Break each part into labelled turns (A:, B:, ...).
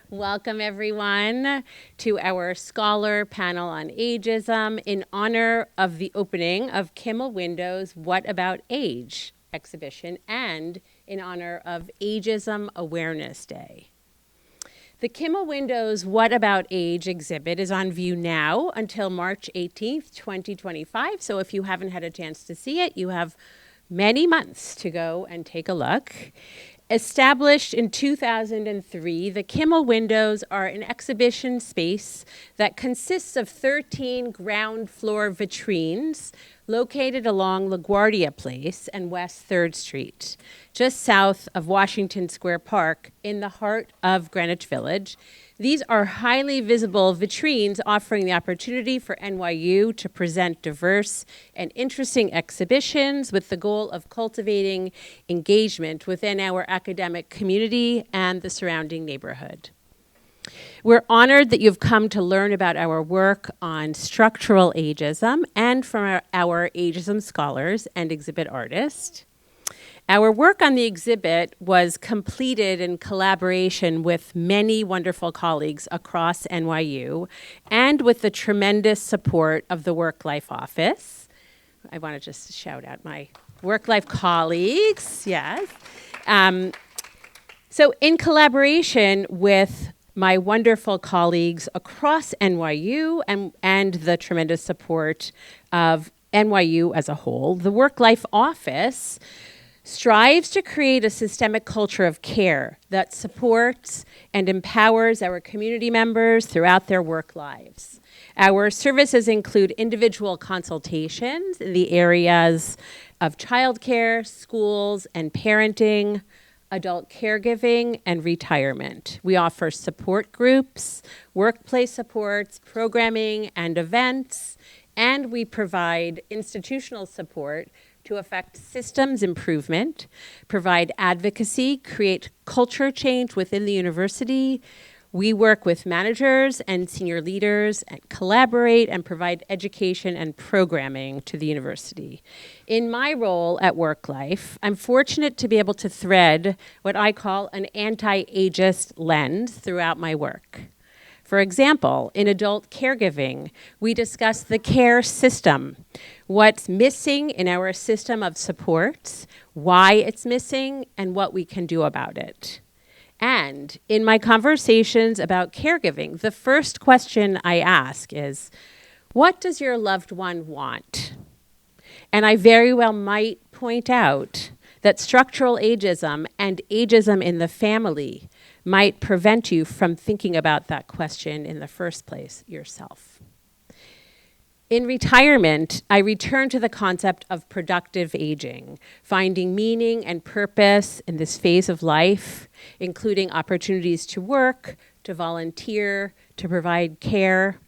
A: Welcome, everyone, to our scholar panel on ageism in honor of the opening of Kimmel Windows' What About Age exhibition and in honor of Ageism Awareness Day. The Kimmel Windows What About Age exhibit is on view now until March 18th, 2025. So if you haven't had a chance to see it, you have many months to go and take a look. Established in 2003, the Kimmel Windows are an exhibition space that consists of 13 ground floor vitrines located along LaGuardia Place and West 3rd Street, just south of Washington Square Park in the heart of Greenwich Village. These are highly visible vitrines offering the opportunity for NYU to present diverse and interesting exhibitions with the goal of cultivating engagement within our academic community and the surrounding neighborhood. We're honored that you've come to learn about our work on structural ageism and from our ageism scholars and exhibit artists. Our work on the exhibit was completed in collaboration with many wonderful colleagues across NYU and with the tremendous support of the Work Life office. I want to just shout out my Work Life colleagues, yes. So in collaboration with my wonderful colleagues across NYU and the tremendous support of NYU as a whole, the Work Life office strives to create a systemic culture of care that supports and empowers our community members throughout their work lives. Our services include individual consultations in the areas of childcare, schools, and parenting, adult caregiving, and retirement. We offer support groups, workplace supports, programming, and events, and we provide institutional support to affect systems improvement, provide advocacy, create culture change within the university. We work with managers and senior leaders and collaborate and provide education and programming to the university. In my role at Work Life, I'm fortunate to be able to thread what I call an anti-ageist lens throughout my work. For example, in adult caregiving, we discuss the care system, what's missing in our system of supports, why it's missing, and what we can do about it. And in my conversations about caregiving, the first question I ask is, what does your loved one want? And I very well might point out that structural ageism and ageism in the family might prevent you from thinking about that question in the first place yourself. In retirement, I return to the concept of productive aging, finding meaning and purpose in this phase of life, including opportunities to work, to volunteer, to provide care,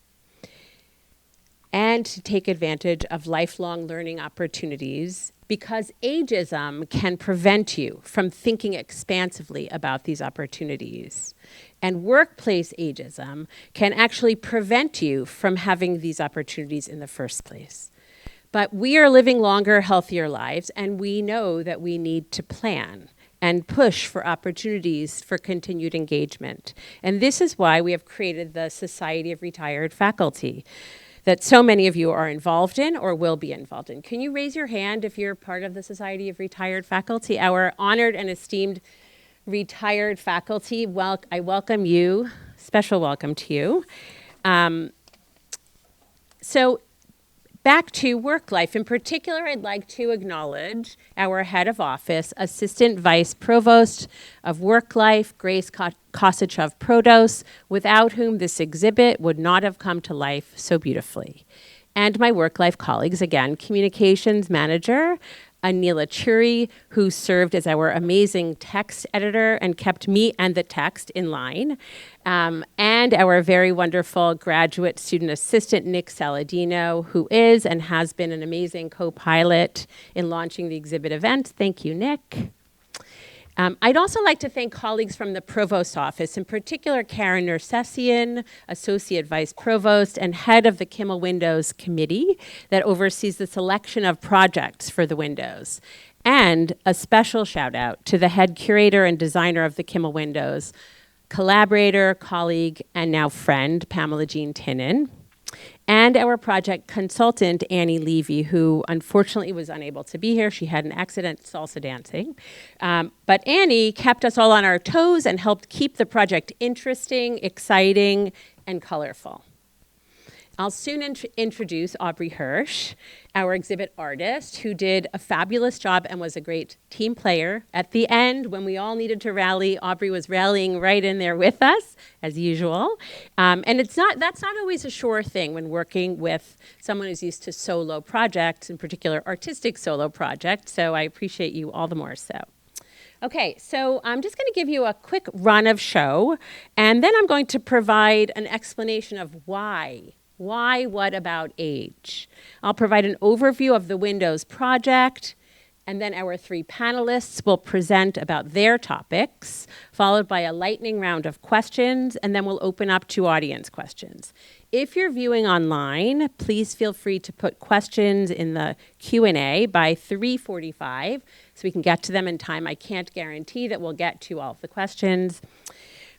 A: and to take advantage of lifelong learning opportunities, because ageism can prevent you from thinking expansively about these opportunities. And workplace ageism can actually prevent you from having these opportunities in the first place. But we are living longer, healthier lives, and we know that we need to plan and push for opportunities for continued engagement. And this is why we have created the Society of Retired Faculty that so many of you are involved in or will be involved in. Can you raise your hand if you're part of the Society of Retired Faculty? Our honored and esteemed retired faculty, I welcome you, special welcome to you. So back to Work Life. In particular, I'd like to acknowledge our head of office, Assistant Vice Provost of Work Life, Grace Kosachov-Prodos, without whom this exhibit would not have come to life so beautifully. And my Work Life colleagues, again, Communications Manager, Anila Churi, who served as our amazing text editor and kept me and the text in line, and our very wonderful graduate student assistant, Nick Saladino, who is and has been an amazing co-pilot in launching the exhibit event. Thank you, Nick. I'd also like to thank colleagues from the Provost's office, in particular Karen Nersessian, Associate Vice Provost and head of the Kimmel Windows Committee that oversees the selection of projects for the windows. And a special shout out to the head curator and designer of the Kimmel Windows, collaborator, colleague, and now friend, Pamela Jean Tinnen, and our project consultant, Annie Levy, who unfortunately was unable to be here. She had an accident salsa dancing. But Annie kept us all on our toes and helped keep the project interesting, exciting, and colorful. I'll soon introduce Aubrey Hirsch, our exhibit artist, who did a fabulous job and was a great team player. At the end, when we all needed to rally, Aubrey was rallying right in there with us, as usual. And that's not always a sure thing when working with someone who's used to solo projects, in particular artistic solo projects, so I appreciate you all the more so. Okay, so I'm just going to give you a quick run of show, and then I'm going to provide an explanation of why. Why, what about age? I'll provide an overview of the Windows project, and then our three panelists will present about their topics, followed by a lightning round of questions, and then we'll open up to audience questions. If you're viewing online, please feel free to put questions in the Q&A by 3:45 so we can get to them in time. I can't guarantee that we'll get to all of the questions.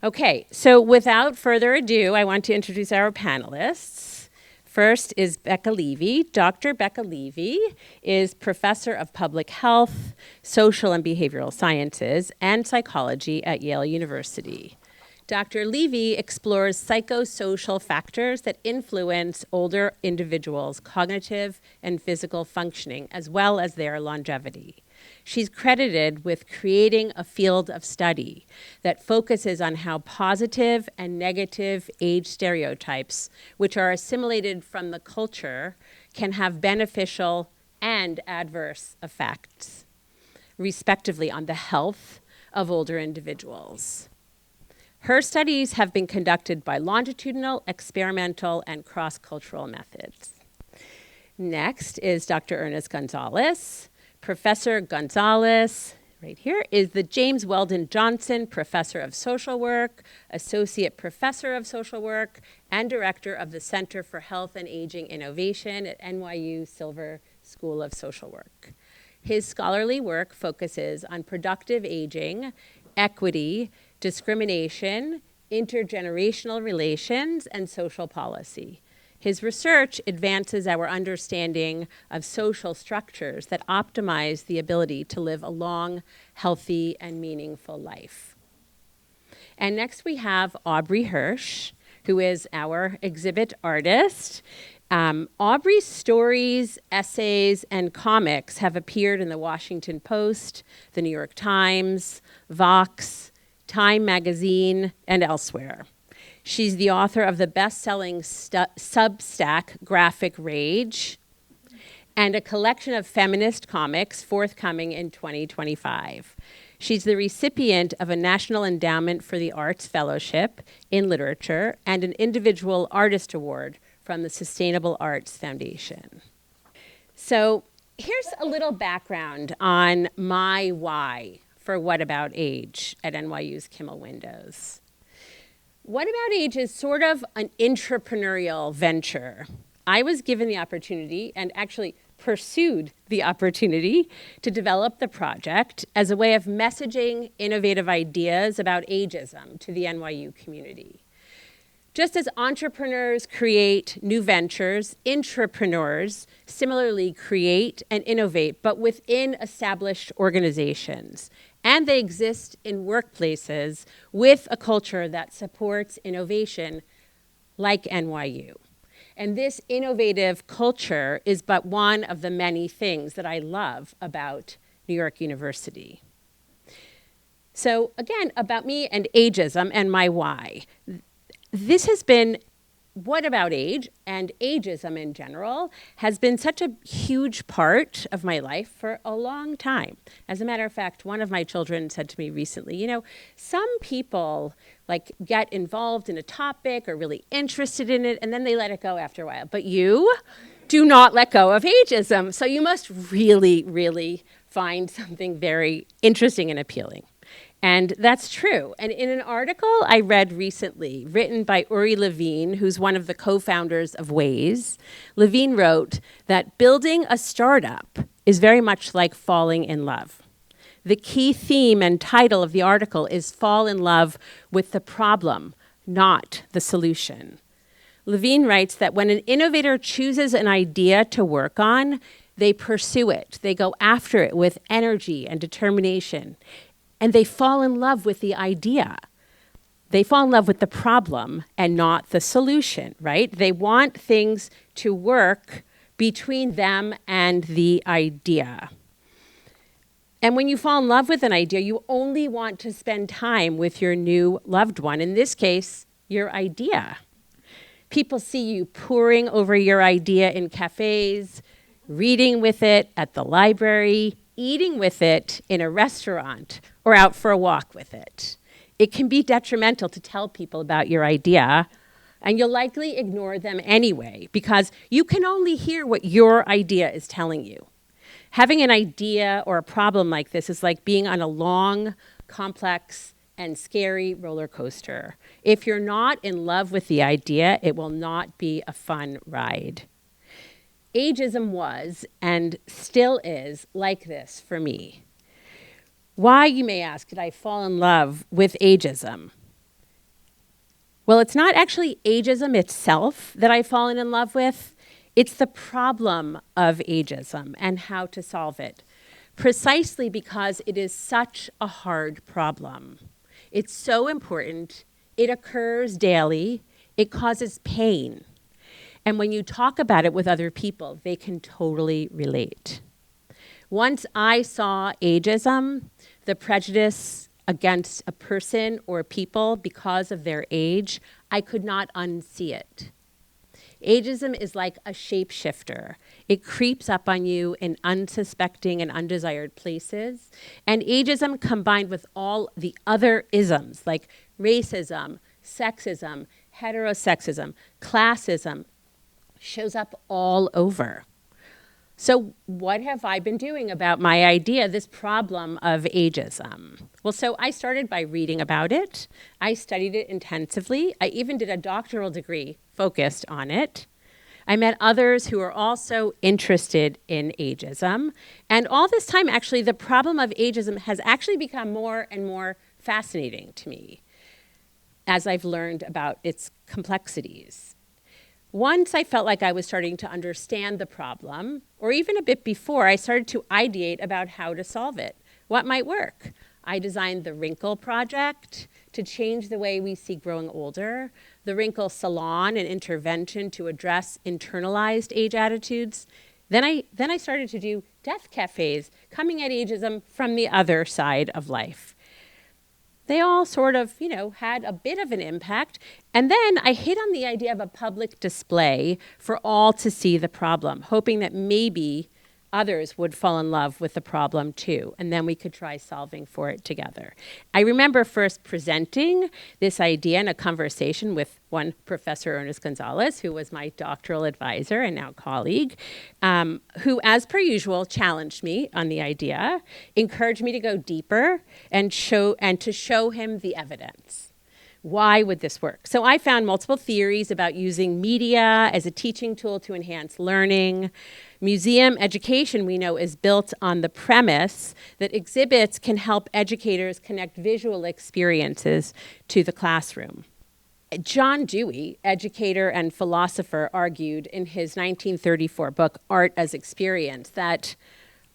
A: Okay, so without further ado, I want to introduce our panelists. First is Becca Levy. Dr. Becca Levy is professor of public health, social and behavioral sciences, and psychology at Yale University. Dr. Levy explores psychosocial factors that influence older individuals' cognitive and physical functioning, as well as their longevity. She's credited with creating a field of study that focuses on how positive and negative age stereotypes, which are assimilated from the culture, can have beneficial and adverse effects, respectively, on the health of older individuals. Her studies have been conducted by longitudinal, experimental, and cross-cultural methods. Next is Dr. Ernest Gonzales. Professor Gonzales, right here, is the James Weldon Johnson Professor of Social Work, Associate Professor of Social Work, and Director of the Center for Health and Aging Innovation at NYU Silver School of Social Work. His scholarly work focuses on productive aging, equity, discrimination, intergenerational relations, and social policy. His research advances our understanding of social structures that optimize the ability to live a long, healthy, and meaningful life. And next we have Aubrey Hirsch, who is our exhibit artist. Aubrey's stories, essays, and comics have appeared in the Washington Post, the New York Times, Vox, Time Magazine, and elsewhere. She's the author of the best-selling Substack Graphic Rage and a collection of feminist comics forthcoming in 2025. She's the recipient of a National Endowment for the Arts Fellowship in Literature and an Individual Artist Award from the Sustainable Arts Foundation. So here's a little background on my why for What About Age at NYU's Kimmel Windows. What About Age is sort of an entrepreneurial venture. I was given the opportunity and actually pursued the opportunity to develop the project as a way of messaging innovative ideas about ageism to the NYU community. Just as entrepreneurs create new ventures, intrapreneurs similarly create and innovate, but within established organizations. And they exist in workplaces with a culture that supports innovation like NYU. And this innovative culture is but one of the many things that I love about New York University. So again, about me and ageism and my why. This has been, What About Age and ageism in general has been such a huge part of my life for a long time. As a matter of fact, one of my children said to me recently, you know, some people get involved in a topic or really interested in it and then they let it go after a while. But you do not let go of ageism. So you must really, really find something very interesting and appealing. And that's true. And in an article I read recently, written by Uri Levine, who's one of the co-founders of Waze, Levine wrote that building a startup is very much like falling in love. The key theme and title of the article is Fall in Love with the Problem, Not the Solution. Levine writes that when an innovator chooses an idea to work on, they pursue it. They go after it with energy and determination. And they fall in love with the idea. They fall in love with the problem and not the solution, right? They want things to work between them and the idea. And when you fall in love with an idea, you only want to spend time with your new loved one. In this case, your idea. People see you poring over your idea in cafes, reading with it at the library, eating with it in a restaurant, or out for a walk with it. It can be detrimental to tell people about your idea, and you'll likely ignore them anyway, because you can only hear what your idea is telling you. Having an idea or a problem like this is like being on a long, complex, and scary roller coaster. If you're not in love with the idea, it will not be a fun ride. Ageism was, and still is, like this for me. Why, you may ask, did I fall in love with ageism? Well, it's not actually ageism itself that I've fallen in love with. It's the problem of ageism and how to solve it, precisely because it is such a hard problem. It's so important. It occurs daily. It causes pain. And when you talk about it with other people, they can totally relate. Once I saw ageism, the prejudice against a person or people because of their age, I could not unsee it. Ageism is like a shapeshifter. It creeps up on you in unsuspecting and undesired places. And ageism combined with all the other isms like racism, sexism, heterosexism, classism shows up all over. So what have I been doing about my idea, this problem of ageism? Well, so I started by reading about it. I studied it intensively. I even did a doctoral degree focused on it. I met others who are also interested in ageism. And all this time, actually, the problem of ageism has actually become more and more fascinating to me as I've learned about its complexities. Once I felt like I was starting to understand the problem, or even a bit before, I started to ideate about how to solve it, what might work. I designed the Wrinkle Project to change the way we see growing older, the Wrinkle Salon, an intervention to address internalized age attitudes. Then I started to do death cafes, coming at ageism from the other side of life. They all sort of, had a bit of an impact. And then I hit on the idea of a public display for all to see the problem, hoping that maybe others would fall in love with the problem too, and then we could try solving for it together. I remember first presenting this idea in a conversation with one Professor Ernest Gonzales, who was my doctoral advisor and now colleague, who, as per usual, challenged me on the idea, encouraged me to go deeper and to show him the evidence. Why would this work? So I found multiple theories about using media as a teaching tool to enhance learning. Museum education, we know, is built on the premise that exhibits can help educators connect visual experiences to the classroom. John Dewey, educator and philosopher, argued in his 1934 book, Art as Experience, that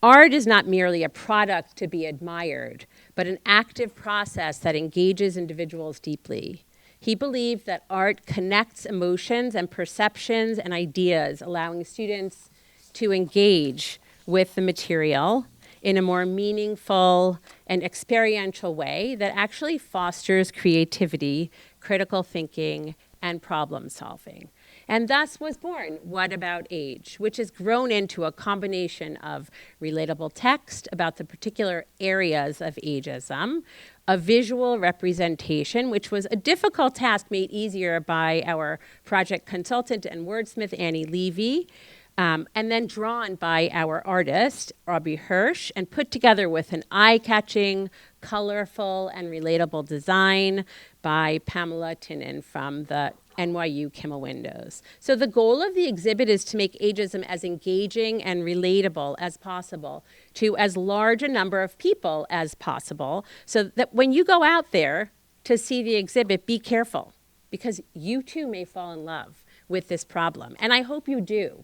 A: art is not merely a product to be admired, but an active process that engages individuals deeply. He believed that art connects emotions and perceptions and ideas, allowing students to engage with the material in a more meaningful and experiential way that actually fosters creativity, critical thinking, and problem solving. And thus was born What About Age, which has grown into a combination of relatable text about the particular areas of ageism, a visual representation, which was a difficult task made easier by our project consultant and wordsmith, Annie Levy, and then drawn by our artist, Aubrey Hirsch, and put together with an eye-catching, colorful, and relatable design by Pamela Tinnen from the NYU Kimmel Windows. So the goal of the exhibit is to make ageism as engaging and relatable as possible to as large a number of people as possible, so that when you go out there to see the exhibit, be careful, because you too may fall in love with this problem. And I hope you do,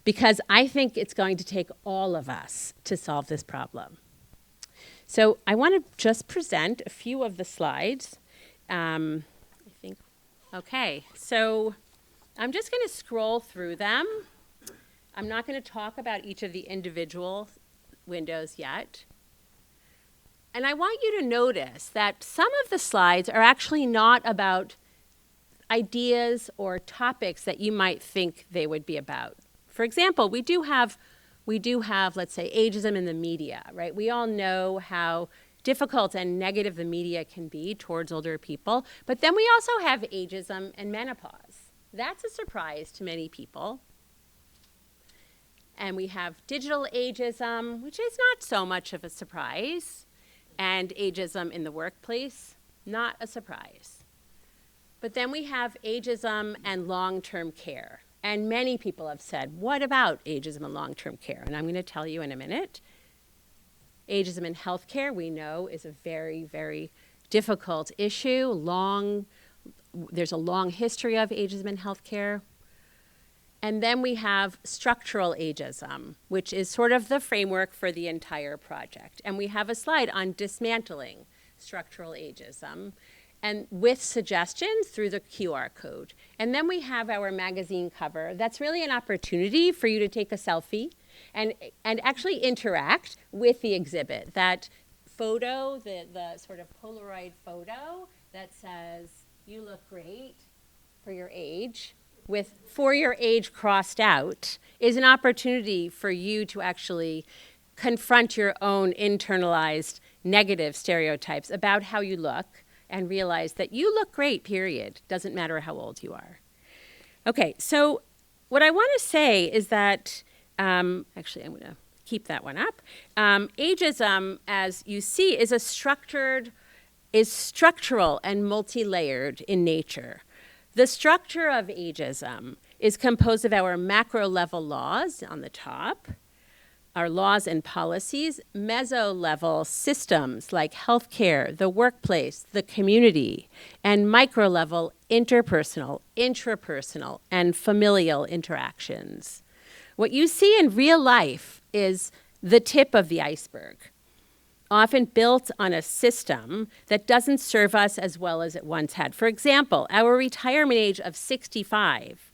A: because I think it's going to take all of us to solve this problem. So I want to just present a few of the slides. Okay, so I'm just going to scroll through them. I'm not going to talk about each of the individual windows yet. And I want you to notice that some of the slides are actually not about ideas or topics that you might think they would be about. For example, we do have, let's say, ageism in the media, right? We all know how difficult and negative the media can be towards older people. But then we also have ageism and menopause. That's a surprise to many people. And we have digital ageism, which is not so much of a surprise. And ageism in the workplace, not a surprise. But then we have ageism and long-term care. And many people have said, what about ageism and long-term care? And I'm going to tell you in a minute. Ageism in healthcare, we know, is a very, very difficult issue. There's a long history of ageism in healthcare. And then we have structural ageism, which is sort of the framework for the entire project. And we have a slide on dismantling structural ageism, and with suggestions through the QR code. And then we have our magazine cover. That's really an opportunity for you to take a selfie and actually interact with the exhibit. That photo, the sort of Polaroid photo that says, you look great for your age, with for your age crossed out, is an opportunity for you to actually confront your own internalized negative stereotypes about how you look and realize that you look great, period. Doesn't matter how old you are. Okay, so what I want to say is that actually, I'm going to keep that one up. Ageism, as you see, is structural and multi-layered in nature. The structure of ageism is composed of our macro-level laws on the top, our laws and policies, meso-level systems like healthcare, the workplace, the community, and micro-level interpersonal, intrapersonal, and familial interactions. What you see in real life is the tip of the iceberg, often built on a system that doesn't serve us as well as it once had. For example, our retirement age of 65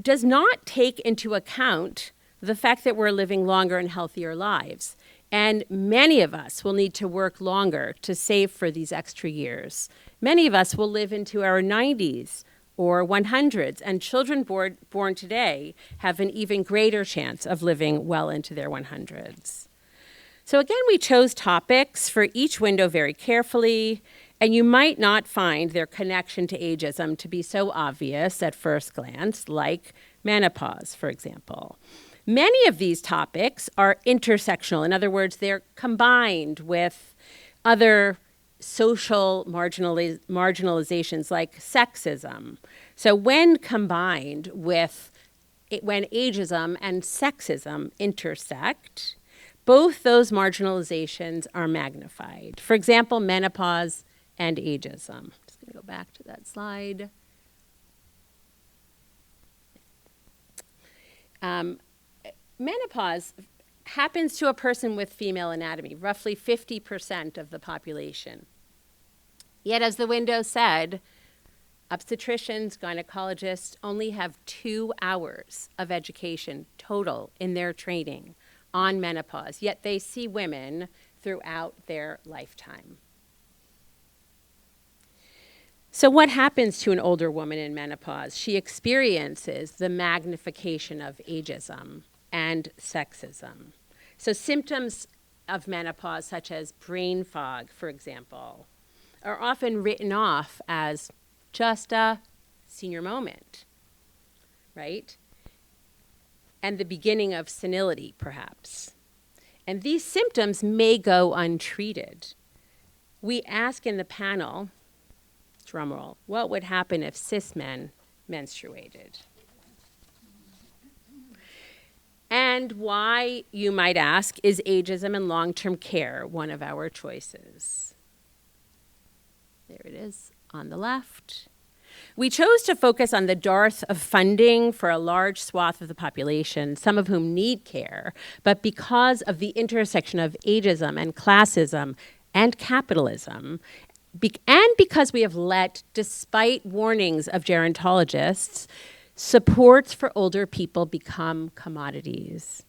A: does not take into account the fact that we're living longer and healthier lives. And many of us will need to work longer to save for these extra years. Many of us will live into our 90s or 100s, and children born today have an even greater chance of living well into their 100s. So again, we chose topics for each window very carefully, and you might not find their connection to ageism to be so obvious at first glance, like menopause, for example. Many of these topics are intersectional. In other words, they're combined with other social marginalizations like sexism. So when combined with, when ageism and sexism intersect, both those marginalizations are magnified. For example, menopause and ageism. I'm just going to go back to that slide. Menopause happens to a person with female anatomy, roughly 50% of the population. Yet, as the window said, obstetricians, gynecologists only have 2 hours of education total in their training on menopause, yet they see women throughout their lifetime. So what happens to an older woman in menopause? She experiences the magnification of ageism and sexism. So symptoms of menopause, such as brain fog, for example, are often written off as just a senior moment, right? And the beginning of senility, perhaps. And these symptoms may go untreated. We ask in the panel, drum roll, what would happen if cis men menstruated? And why, you might ask, is ageism and long-term care one of our choices? There it is on the left. We chose to focus on the dearth of funding for a large swath of the population, some of whom need care, but because of the intersection of ageism and classism and capitalism, and because we have let, despite warnings of gerontologists, supports for older people become commodities,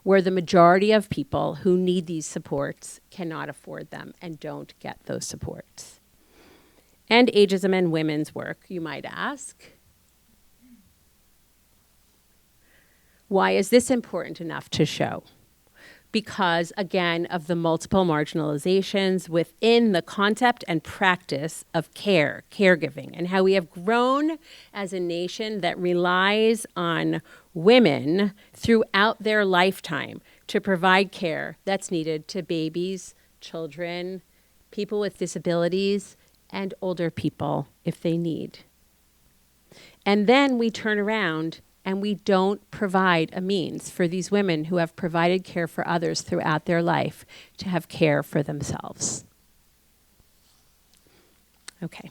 A: where the majority of people who need these supports cannot afford them and don't get those supports. And ageism and women's work, you might ask. Why is this important enough to show? Because, again, of the multiple marginalizations within the concept and practice of caregiving, and how we have grown as a nation that relies on women throughout their lifetime to provide care that's needed to babies, children, people with disabilities, and older people if they need. And then we turn around and we don't provide a means for these women who have provided care for others throughout their life to have care for themselves. Okay.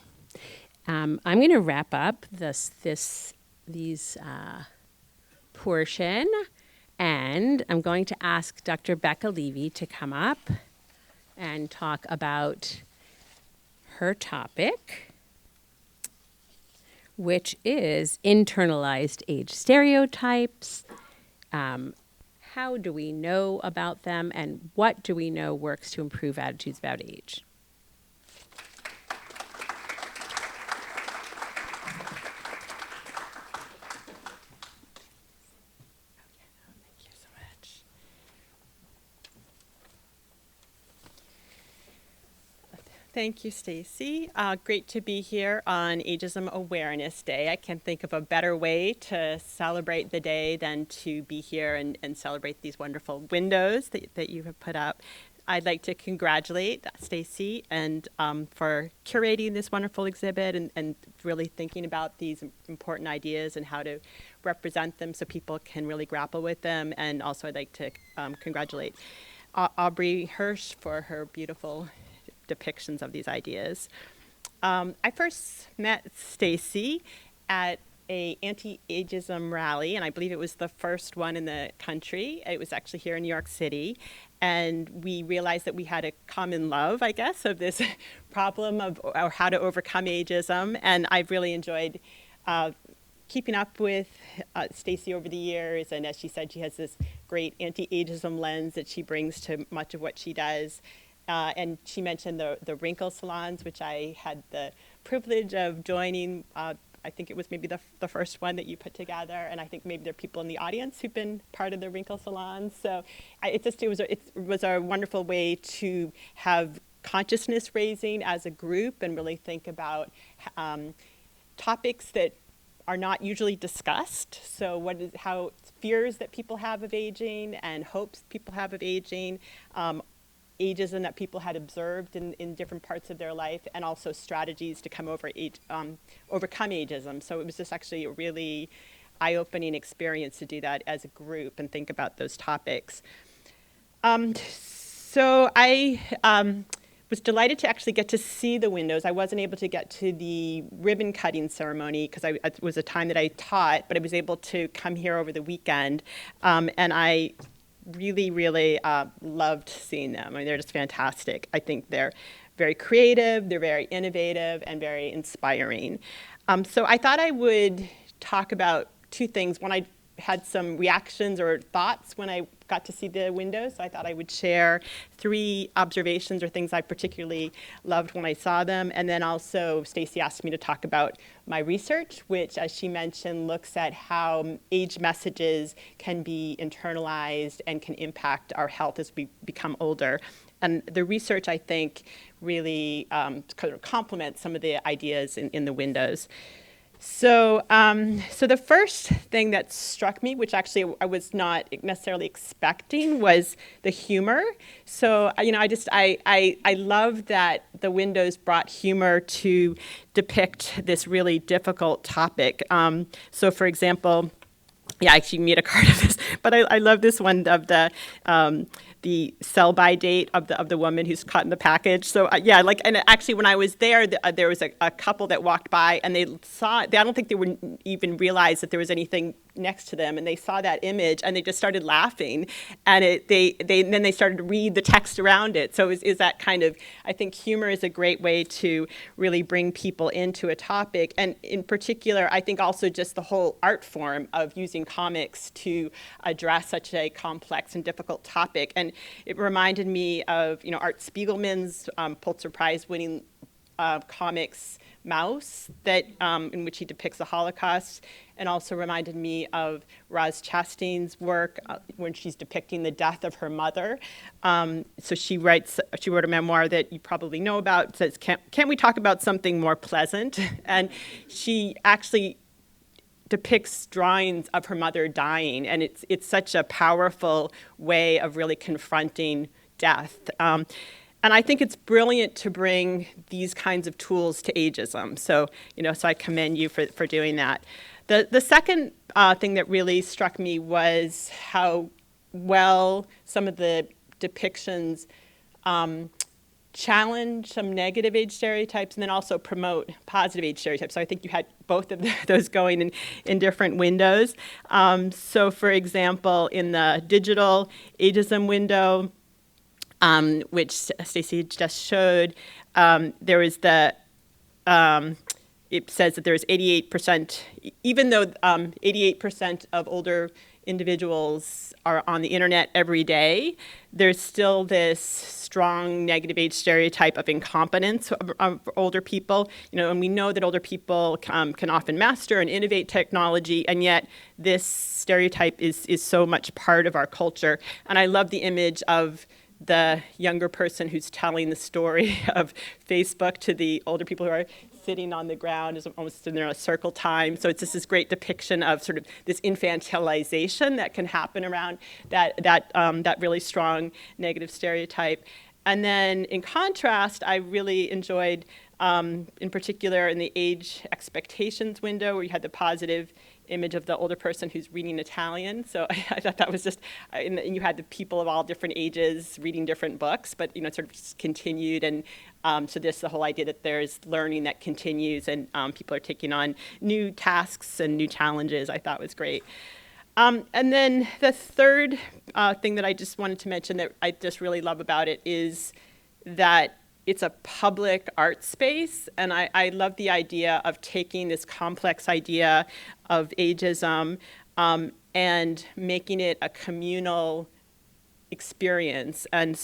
A: I'm going to wrap up these portion, and I'm going to ask Dr. Becca Levy to come up and talk about her topic, which is internalized age stereotypes. How do we know about them, and what do we know works to improve attitudes about age?
B: Thank you, Stacey. Great to be here on Ageism Awareness Day. I can't think of a better way to celebrate the day than to be here and celebrate these wonderful windows that you have put up. I'd like to congratulate Stacey and for curating this wonderful exhibit and really thinking about these important ideas and how to represent them so people can really grapple with them. And also I'd like to congratulate Aubrey Hirsch for her beautiful depictions of these ideas. I first met Stacey at a anti-ageism rally, and I believe it was the first one in the country. It was actually here in New York City, and we realized that we had a common love, I guess, of this problem of or how to overcome ageism, and I've really enjoyed keeping up with Stacey over the years, and as she said, she has this great anti-ageism lens that she brings to much of what she does. And she mentioned the Wrinkle salons, which I had the privilege of joining. I think it was maybe the first one that you put together, and I think maybe there are people in the audience who've been part of the Wrinkle salons. So it was a wonderful way to have consciousness raising as a group and really think about topics that are not usually discussed. So how fears that people have of aging and hopes people have of aging. Ageism that people had observed in different parts of their life, and also strategies to overcome ageism. So it was just actually a really eye-opening experience to do that as a group and think about those topics. So I was delighted to actually get to see the windows. I wasn't able to get to the ribbon cutting ceremony because it was a time that I taught, but I was able to come here over the weekend, and I really, really loved seeing them. I mean, they're just fantastic. I think they're very creative, they're very innovative, and very inspiring. So I thought I would talk about two things. One, I had some reactions or thoughts when I got to see the windows, so I thought I would share 3 observations or things I particularly loved when I saw them. And then also, Stacey asked me to talk about my research, which, as she mentioned, looks at how age messages can be internalized and can impact our health as we become older. And the research, I think, really kind of complements some of the ideas in the windows. So the first thing that struck me, which actually I was not necessarily expecting, was the humor. So, I love that the windows brought humor to depict this really difficult topic. So, for example, yeah, I actually made a card of this, but I love this one of the sell-by date of the woman who's caught in the package. So and actually when I was there, there was a couple that walked by and they saw. I don't think they would even realize that there was anything next to them, and they saw that image and they just started laughing, and then they started to read the text around it. So is that kind of, I think humor is a great way to really bring people into a topic, and in particular, I think also just the whole art form of using comics to address such a complex and difficult topic. And it reminded me of Art Spiegelman's Pulitzer Prize winning comics Mouse, that in which he depicts the Holocaust, and also reminded me of Roz Chastain's work when she's depicting the death of her mother. So she wrote a memoir that you probably know about. It says, "Can't we talk about something more pleasant?" And she actually depicts drawings of her mother dying, and it's such a powerful way of really confronting death. And I think it's brilliant to bring these kinds of tools to ageism. So, so I commend you for doing that. The second thing that really struck me was how well some of the depictions challenge some negative age stereotypes and then also promote positive age stereotypes. So I think you had both of those going in different windows. So for example, in the digital ageism window, which Stacey just showed, there was it says that there is 88%, even though 88% of older individuals are on the internet every day, there's still this strong negative age stereotype of incompetence of older people. And we know that older people can often master and innovate technology, and yet this stereotype is so much part of our culture. And I love the image of the younger person who's telling the story of Facebook to the older people who are sitting on the ground, is almost in their circle time. So it's just this great depiction of sort of this infantilization that can happen around that really strong negative stereotype. And then in contrast, I really enjoyed, in particular in the age expectations window, where you had the positive image of the older person who's reading Italian. So I thought that was just, and you had the people of all different ages reading different books, but sort of just continued. And so there's the whole idea that there's learning that continues, and people are taking on new tasks and new challenges. I thought was great. And then the third thing that I just wanted to mention that I just really love about it is that it's a public art space, and I love the idea of taking this complex idea of ageism and making it a communal experience. And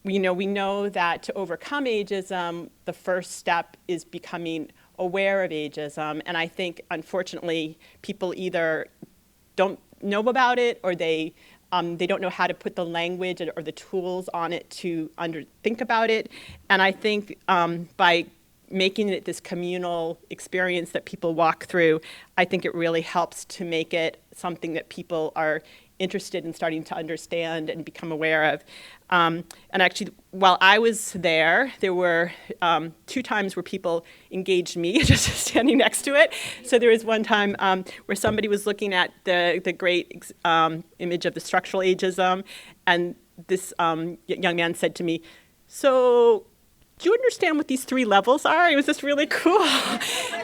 B: we know that to overcome ageism, the first step is becoming aware of ageism. And I think, unfortunately, people either don't know about it, or they don't know how to put the language or the tools on it to think about it. And I think by making it this communal experience that people walk through, I think it really helps to make it something that people are interested in starting to understand and become aware of. And actually, while I was there were 2 times where people engaged me just standing next to it. So there was one time where somebody was looking at the great image of the structural ageism, and this young man said to me, "So, do you understand what these 3 levels are?" It was just really cool.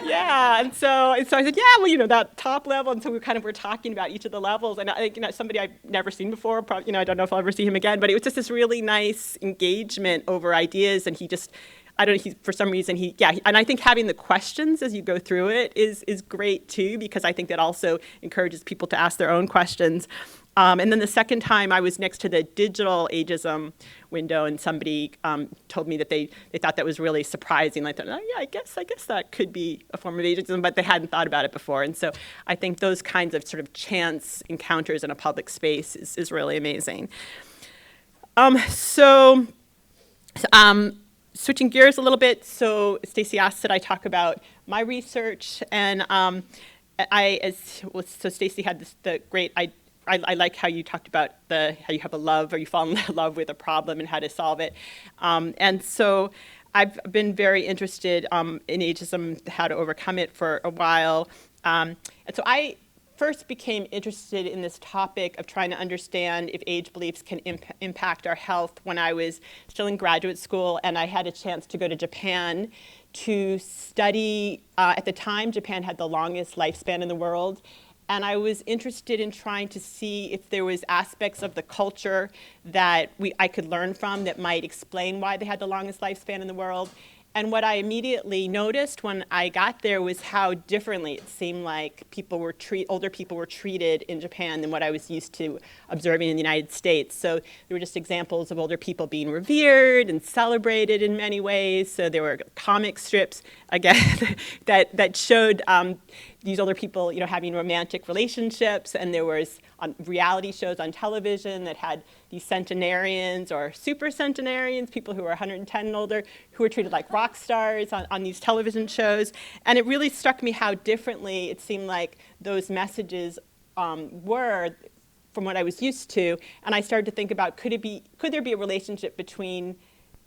B: Yeah, and so I said, yeah, well, that top level, and so we were talking about each of the levels, and I think, somebody I've never seen before, probably, I don't know if I'll ever see him again, but it was just this really nice engagement over ideas, and he just, I don't know, for some reason, and I think having the questions as you go through it is great too, because I think that also encourages people to ask their own questions. And then the second time I was next to the digital ageism window, and somebody told me that they thought that was really surprising. Like, oh, yeah, I guess that could be a form of ageism, but they hadn't thought about it before. And so I think those kinds of sort of chance encounters in a public space is really amazing. So switching gears a little bit, so Stacey asked that I talk about my research, and so Stacey had the great, I like how you talked about how you have a love, or you fall in love with a problem and how to solve it. And so I've been very interested in ageism, how to overcome it for a while. And so I first became interested in this topic of trying to understand if age beliefs can impact our health when I was still in graduate school, and I had a chance to go to Japan to study. At the time, Japan had the longest lifespan in the world, and I was interested in trying to see if there was aspects of the culture that I could learn from that might explain why they had the longest lifespan in the world. And what I immediately noticed when I got there was how differently it seemed like older people were treated in Japan than what I was used to observing in the United States. So there were just examples of older people being revered and celebrated in many ways. So there were comic strips, again, that showed these older people, having romantic relationships, and there was reality shows on television that had these centenarians or super centenarians, people who were 110 and older, who were treated like rock stars on these television shows. And it really struck me how differently it seemed like those messages were from what I was used to. And I started to think about, could there be a relationship between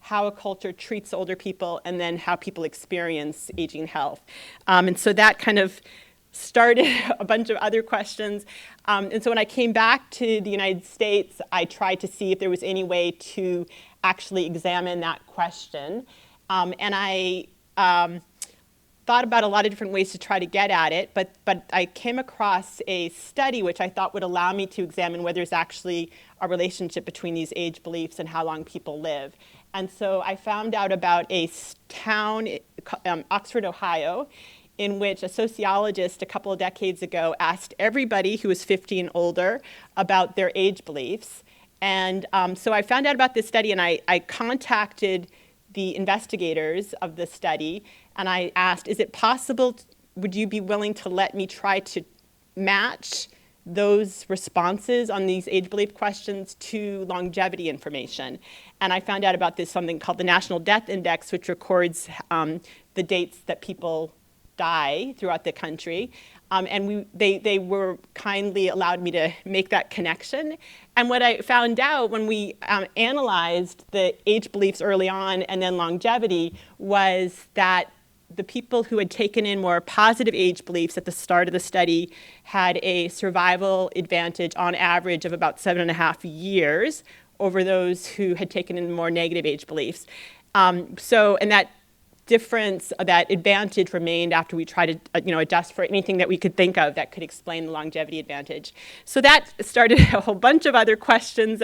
B: how a culture treats older people and then how people experience aging health? And so that kind of started a bunch of other questions. And so when I came back to the United States, I tried to see if there was any way to actually examine that question. And I thought about a lot of different ways to try to get at it, but I came across a study which I thought would allow me to examine whether there's actually a relationship between these age beliefs and how long people live. And so I found out about a town, Oxford, Ohio, in which a sociologist a couple of decades ago asked everybody who was 50 and older about their age beliefs. And so I found out about this study, and I contacted the investigators of the study, and I asked, is it possible, would you be willing to let me try to match those responses on these age belief questions to longevity information? And I found out about this, something called the National Death Index, which records the dates that people die throughout the country. And they were kindly allowed me to make that connection. And what I found out when we analyzed the age beliefs early on and then longevity was that the people who had taken in more positive age beliefs at the start of the study had a survival advantage on average of about 7.5 years over those who had taken in more negative age beliefs. And that difference, that advantage remained after we tried to adjust for anything that we could think of that could explain the longevity advantage. So that started a whole bunch of other questions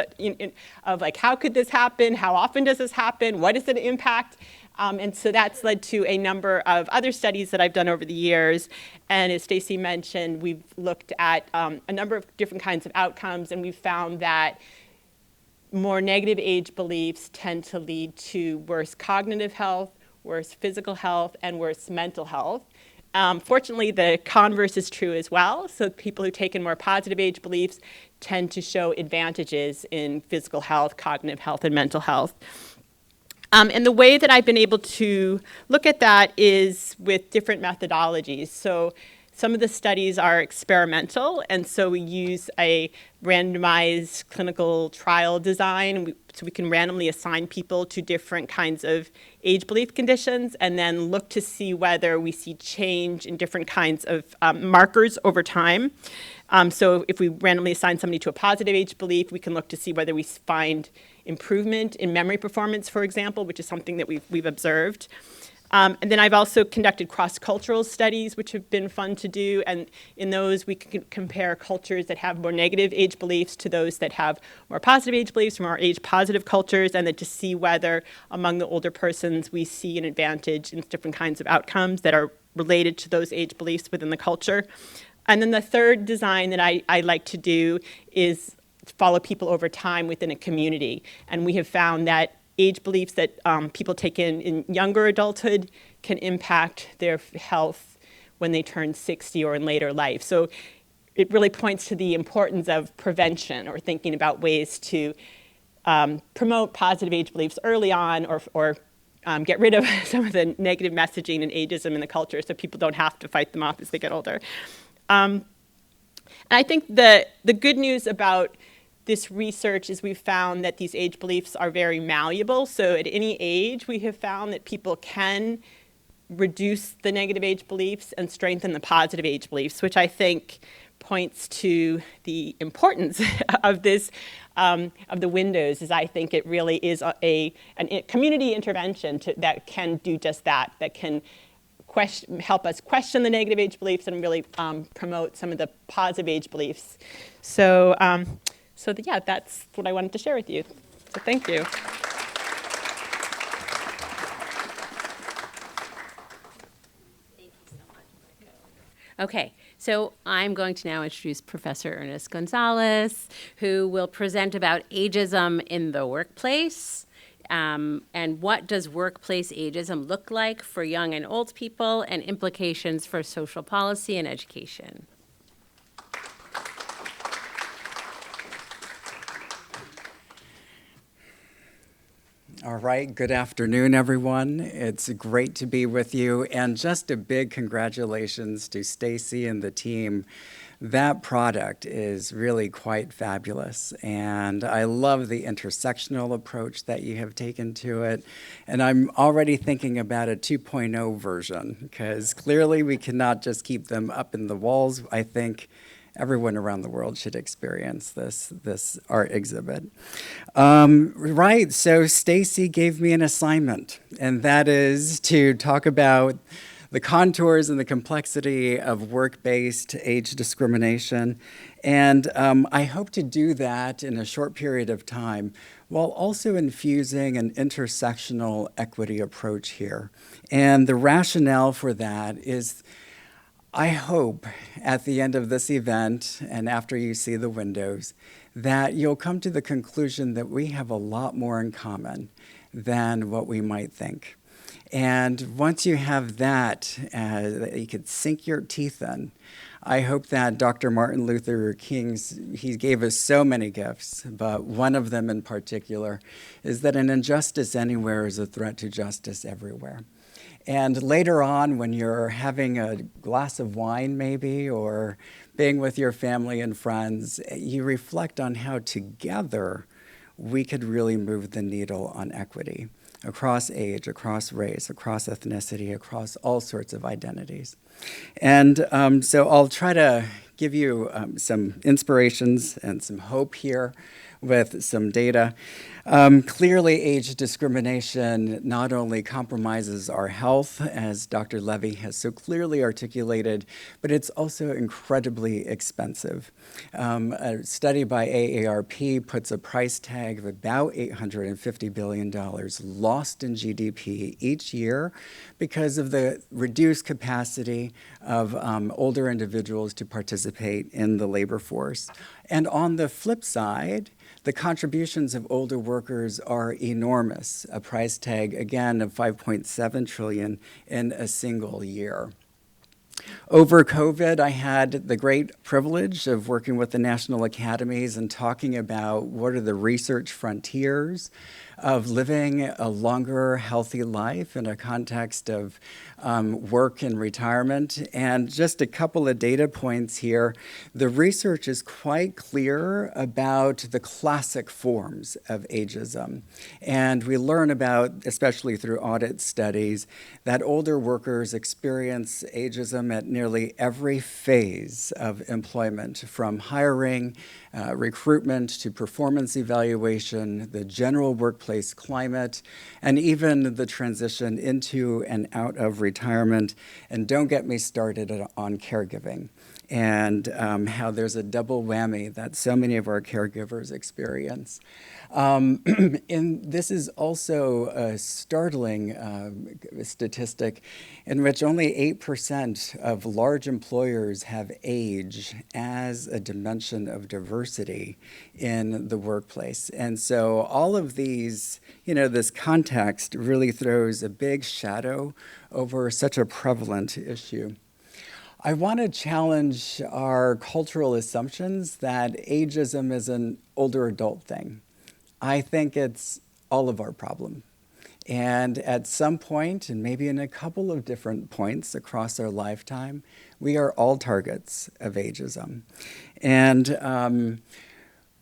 B: of like, how could this happen? How often does this happen? What is the impact? And so that's led to a number of other studies that I've done over the years. And as Stacey mentioned, we've looked at a number of different kinds of outcomes, and we've found that more negative age beliefs tend to lead to worse cognitive health, worse physical health, and worse mental health. Fortunately, the converse is true as well. So people who take in more positive age beliefs tend to show advantages in physical health, cognitive health, and mental health. And the way that I've been able to look at that is with different methodologies. So some of the studies are experimental, and so we use a randomized clinical trial design. So we can randomly assign people to different kinds of age belief conditions and then look to see whether we see change in different kinds of markers over time. So if we randomly assign somebody to a positive age belief, we can look to see whether we find improvement in memory performance, for example, which is something that we've observed. And then I've also conducted cross-cultural studies, which have been fun to do. And in those, we can compare cultures that have more negative age beliefs to those that have more positive age beliefs from our age-positive cultures, and then to see whether among the older persons we see an advantage in different kinds of outcomes that are related to those age beliefs within the culture. And then the third design that I like to do is follow people over time within a community. And we have found that age beliefs that people take in younger adulthood can impact their health when they turn 60 or in later life. So it really points to the importance of prevention, or thinking about ways to promote positive age beliefs early on, or get rid of some of the negative messaging and ageism in the culture so people don't have to fight them off as they get older. And I think the good news about this research is we've found that these age beliefs are very malleable. So at any age, we have found that people can reduce the negative age beliefs and strengthen the positive age beliefs, which I think points to the importance of this, of the windows, is I think it really is a community intervention that can do just that, that can help us question the negative age beliefs and really promote some of the positive age beliefs. So, yeah, that's what I wanted to share with you. So thank you.
A: Okay, so I'm going to now introduce Professor Ernest Gonzales, who will present about ageism in the workplace, and what does workplace ageism look like for young and old people, and implications for social policy and education.
C: All right, good afternoon, everyone. It's great to be with you, and just a big congratulations to Stacey and the team. That product is really quite fabulous, and I love the intersectional approach that you have taken to it, and I'm already thinking about a 2.0 version, because clearly we cannot just keep them up in the walls. I think everyone around the world should experience this art exhibit. Right, so Stacey gave me an assignment, and that is to talk about the contours and the complexity of work-based age discrimination. And I hope to do that in a short period of time, while also infusing an intersectional equity approach here. And the rationale for that is, I hope at the end of this event and after you see the windows that you'll come to the conclusion that we have a lot more in common than what we might think. And once you have that, that you could sink your teeth in, I hope that Dr. Martin Luther King's, he gave us so many gifts, but one of them in particular is that an injustice anywhere is a threat to justice everywhere. And later on, when you're having a glass of wine maybe, or being with your family and friends, you reflect on how together we could really move the needle on equity across age, across race, across ethnicity, across all sorts of identities. And so I'll try to give you some inspirations and some hope here with some data. Clearly, age discrimination not only compromises our health, as Dr. Levy has so clearly articulated, but it's also incredibly expensive. A study by AARP puts a price tag of about $850 billion lost in GDP each year because of the reduced capacity of older individuals to participate in the labor force. And on the flip side, the contributions of older workers are enormous, a price tag, again, of $5.7 trillion in a single year. Over COVID, I had the great privilege of working with the national academies and talking about what are the research frontiers of living a longer, healthy life in a context of work and retirement. And just a couple of data points here. The research is quite clear about the classic forms of ageism. And we learn about, especially through audit studies, that older workers experience ageism at nearly every phase of employment, from hiring, recruitment to performance evaluation, the general workplace climate, and even the transition into and out of retirement. And don't get me started on caregiving and how there's a double whammy that so many of our caregivers experience. And this is also a startling statistic in which only 8% of large employers have age as a dimension of diversity in the workplace. And so all of these, this context really throws a big shadow over such a prevalent issue. I want to challenge our cultural assumptions that ageism is an older adult thing. I think it's all of our problem. And at some point, and maybe in a couple of different points across our lifetime, we are all targets of ageism. And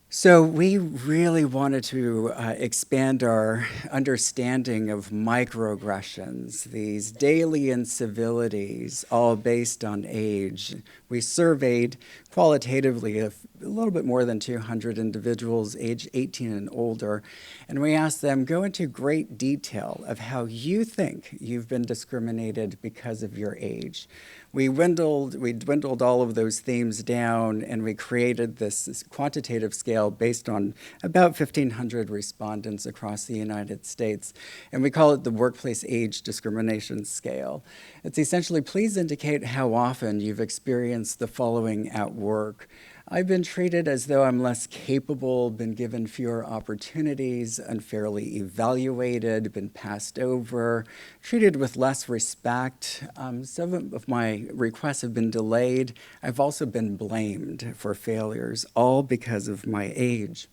C: so we really wanted to expand our understanding of microaggressions, these daily incivilities, all based on age. We surveyed qualitatively a little bit more than 200 individuals aged 18 and older, and we asked them, go into great detail of how you think you've been discriminated because of your age. We dwindled all of those themes down, and we created this quantitative scale based on about 1,500 respondents across the United States, and we call it the Workplace Age Discrimination Scale. It's essentially, please indicate how often you've experienced the following at work. I've been treated as though I'm less capable, been given fewer opportunities, unfairly evaluated, been passed over, treated with less respect. Some of my requests have been delayed. I've also been blamed for failures, all because of my age.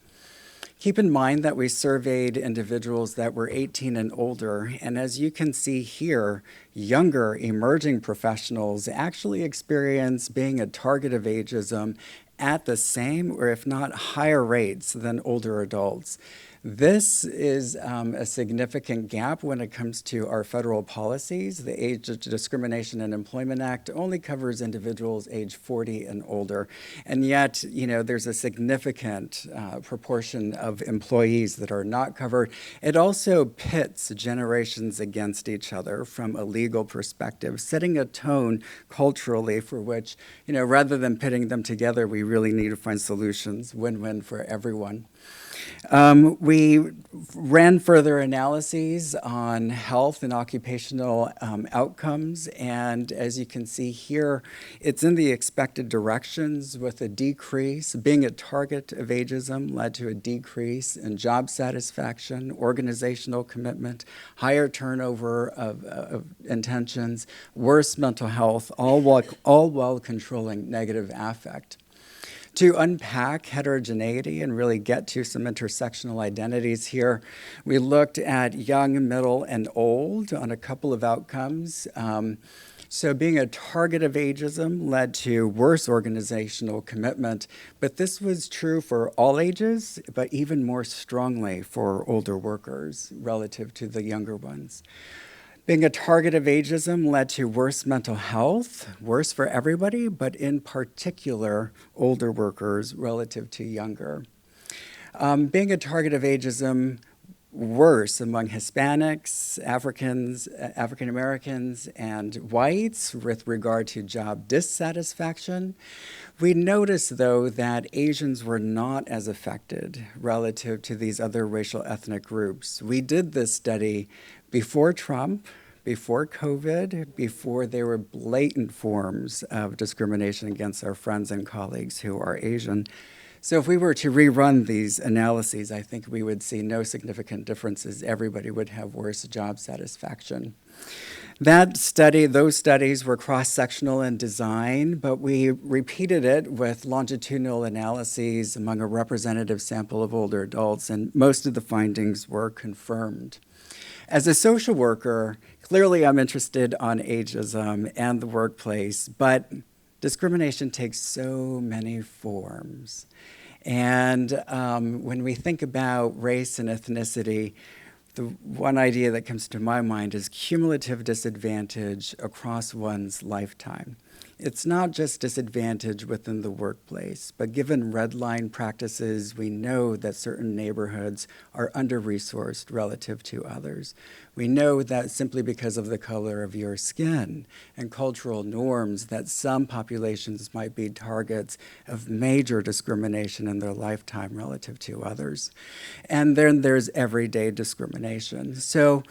C: Keep in mind that we surveyed individuals that were 18 and older, and as you can see here, younger emerging professionals actually experience being a target of ageism at the same or if not higher rates than older adults. This is a significant gap when it comes to our federal policies. The Age Discrimination and Employment Act only covers individuals age 40 and older. And yet, there's a significant proportion of employees that are not covered. It also pits generations against each other from a legal perspective, setting a tone culturally for which, rather than pitting them together, we really need to find solutions, win-win for everyone. We ran further analyses on health and occupational outcomes, and as you can see here, it's in the expected directions with a decrease. Being a target of ageism led to a decrease in job satisfaction, organizational commitment, higher turnover of intentions, worse mental health, all while controlling negative affect. To unpack heterogeneity and really get to some intersectional identities here, we looked at young, middle, and old on a couple of outcomes. So being a target of ageism led to worse organizational commitment, but this was true for all ages, but even more strongly for older workers relative to the younger ones. Being a target of ageism led to worse mental health, worse for everybody, but in particular, older workers relative to younger. Being a target of ageism, worse among Hispanics, African Americans, and whites with regard to job dissatisfaction. We noticed, though, that Asians were not as affected relative to these other racial ethnic groups. We did this study before Trump, before COVID, before there were blatant forms of discrimination against our friends and colleagues who are Asian. So if we were to rerun these analyses, I think we would see no significant differences. Everybody would have worse job satisfaction. Those studies were cross-sectional in design, but we repeated it with longitudinal analyses among a representative sample of older adults, and most of the findings were confirmed. As a social worker, clearly I'm interested on ageism and the workplace, but discrimination takes so many forms. And when we think about race and ethnicity, the one idea that comes to my mind is cumulative disadvantage across one's lifetime. It's not just disadvantage within the workplace, but given red line practices, we know that certain neighborhoods are under-resourced relative to others. We know that simply because of the color of your skin and cultural norms that some populations might be targets of major discrimination in their lifetime relative to others. And then there's everyday discrimination. So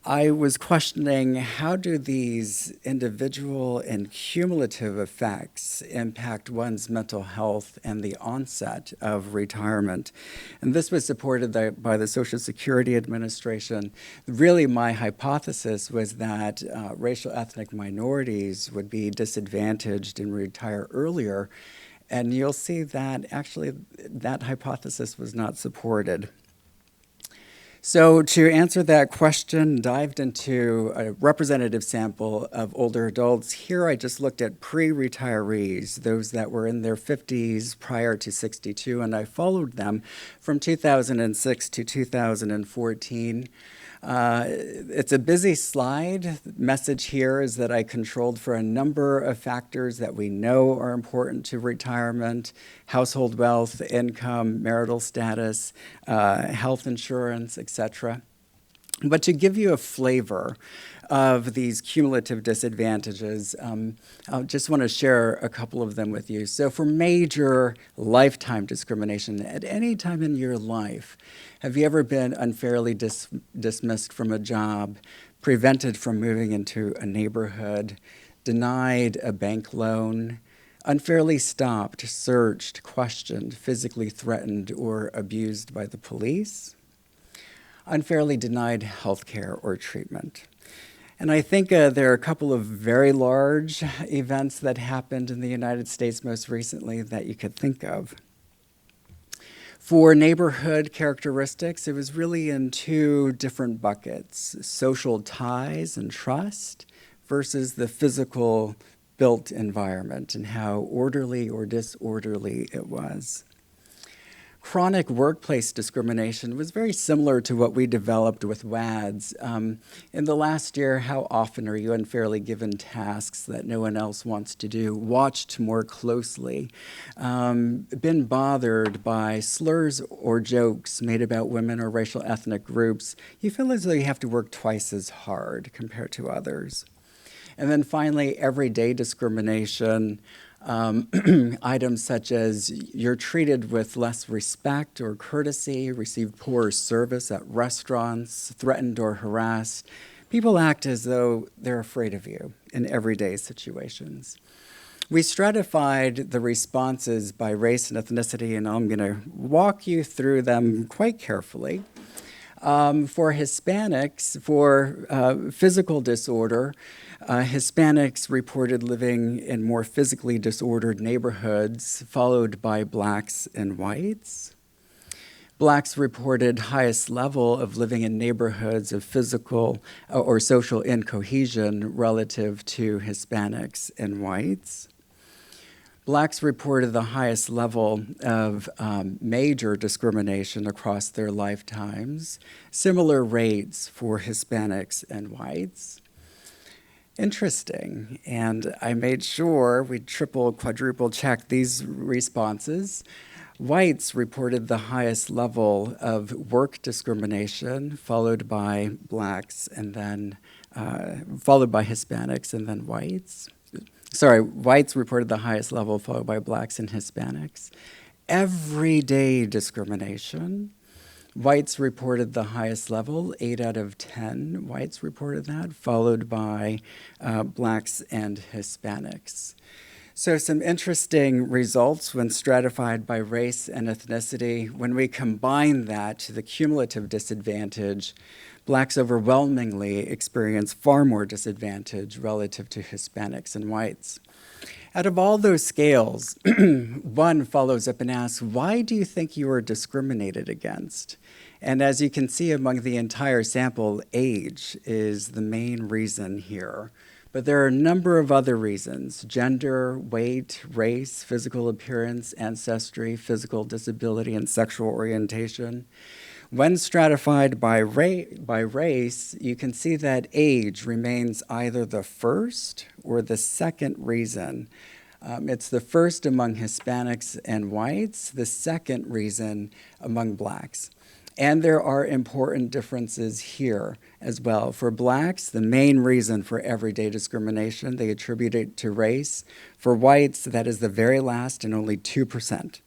C: I was questioning, how do these individual and cumulative effects impact one's mental health and the onset of retirement? And this was supported by the Social Security Administration. Really, my hypothesis was that racial ethnic minorities would be disadvantaged and retire earlier. And you'll see that actually that hypothesis was not supported. So to answer that question, dived into a representative sample of older adults. Here I just looked at pre-retirees, those that were in their 50s prior to 62, and I followed them from 2006 to 2014. It's a busy slide. The message here is that I controlled for a number of factors that we know are important to retirement: household wealth, income, marital status, health insurance, etc. But to give you a flavor of these cumulative disadvantages, I just want to share a couple of them with you. So for major lifetime discrimination, at any time in your life, have you ever been unfairly dismissed from a job, prevented from moving into a neighborhood, denied a bank loan, unfairly stopped, searched, questioned, physically threatened, or abused by the police? Unfairly denied health care or treatment? And I think there are a couple of very large events that happened in the United States most recently that you could think of. For neighborhood characteristics, it was really in two different buckets: social ties and trust versus the physical built environment and how orderly or disorderly it was. Chronic workplace discrimination was very similar to what we developed with WADS. In the last year, how often are you unfairly given tasks that no one else wants to do? Watched more closely? Been bothered by slurs or jokes made about women or racial ethnic groups? You feel as though you have to work twice as hard compared to others. And then finally, everyday discrimination. Items such as you're treated with less respect or courtesy, receive poor service at restaurants, threatened or harassed. People act as though they're afraid of you in everyday situations. We stratified the responses by race and ethnicity, and I'm going to walk you through them quite carefully. For Hispanics, for physical disorder, Hispanics reported living in more physically disordered neighborhoods, followed by blacks and whites. Blacks reported highest level of living in neighborhoods of physical or social incohesion relative to Hispanics and whites. Blacks reported the highest level of major discrimination across their lifetimes, similar rates for Hispanics and whites. Interesting, and I made sure we triple, quadruple checked these responses. Whites reported the highest level of work discrimination, followed by blacks, and then followed by Hispanics, and then whites. Sorry, whites reported the highest level, followed by blacks and Hispanics. Everyday discrimination. Whites reported the highest level, 8 out of 10 whites reported that, followed by blacks and Hispanics. So some interesting results when stratified by race and ethnicity. When we combine that to the cumulative disadvantage, blacks overwhelmingly experience far more disadvantage relative to Hispanics and whites. Out of all those scales, one follows up and asks, why do you think you were discriminated against? And as you can see among the entire sample, age is the main reason here. But there are a number of other reasons: gender, weight, race, physical appearance, ancestry, physical disability, and sexual orientation. When stratified by race, you can see that age remains either the first or the second reason. It's the first among Hispanics and whites, the second reason among blacks. And there are important differences here as well. For blacks, the main reason for everyday discrimination, they attribute it to race. For whites, that is the very last and only 2%.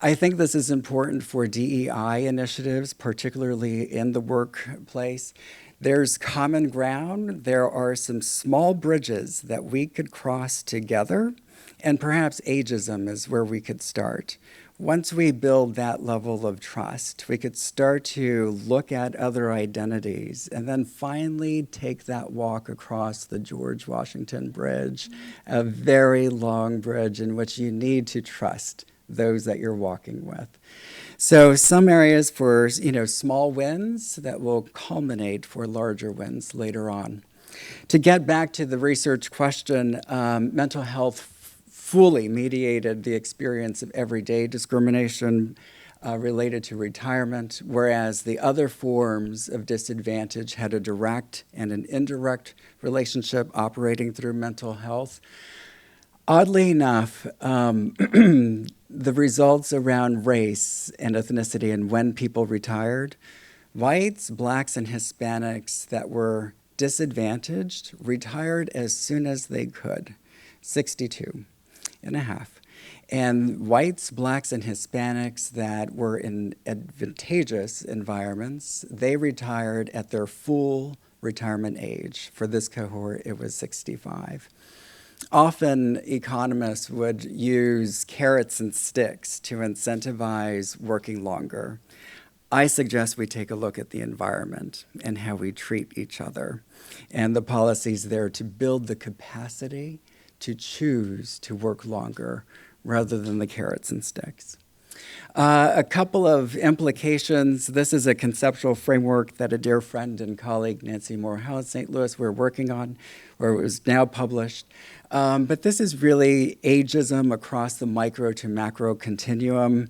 C: I think this is important for DEI initiatives, particularly in the workplace. There's common ground. There are some small bridges that we could cross together, and perhaps ageism is where we could start. Once we build that level of trust, we could start to look at other identities and then finally take that walk across the George Washington Bridge, a very long bridge in which you need to trust those that you're walking with. So some areas for, small wins that will culminate for larger wins later on. To get back to the research question, mental health fully mediated the experience of everyday discrimination related to retirement, whereas the other forms of disadvantage had a direct and an indirect relationship operating through mental health. Oddly enough, the results around race and ethnicity and when people retired, whites, blacks, and Hispanics that were disadvantaged retired as soon as they could, 62.5. And whites, blacks, and Hispanics that were in advantageous environments, they retired at their full retirement age. For this cohort, it was 65. Often, economists would use carrots and sticks to incentivize working longer. I suggest we take a look at the environment and how we treat each other and the policies there to build the capacity to choose to work longer rather than the carrots and sticks. A couple of implications. This is a conceptual framework that a dear friend and colleague, Nancy Moore-Howe at St. Louis, we're working on, or it was now published. But this is really ageism across the micro to macro continuum.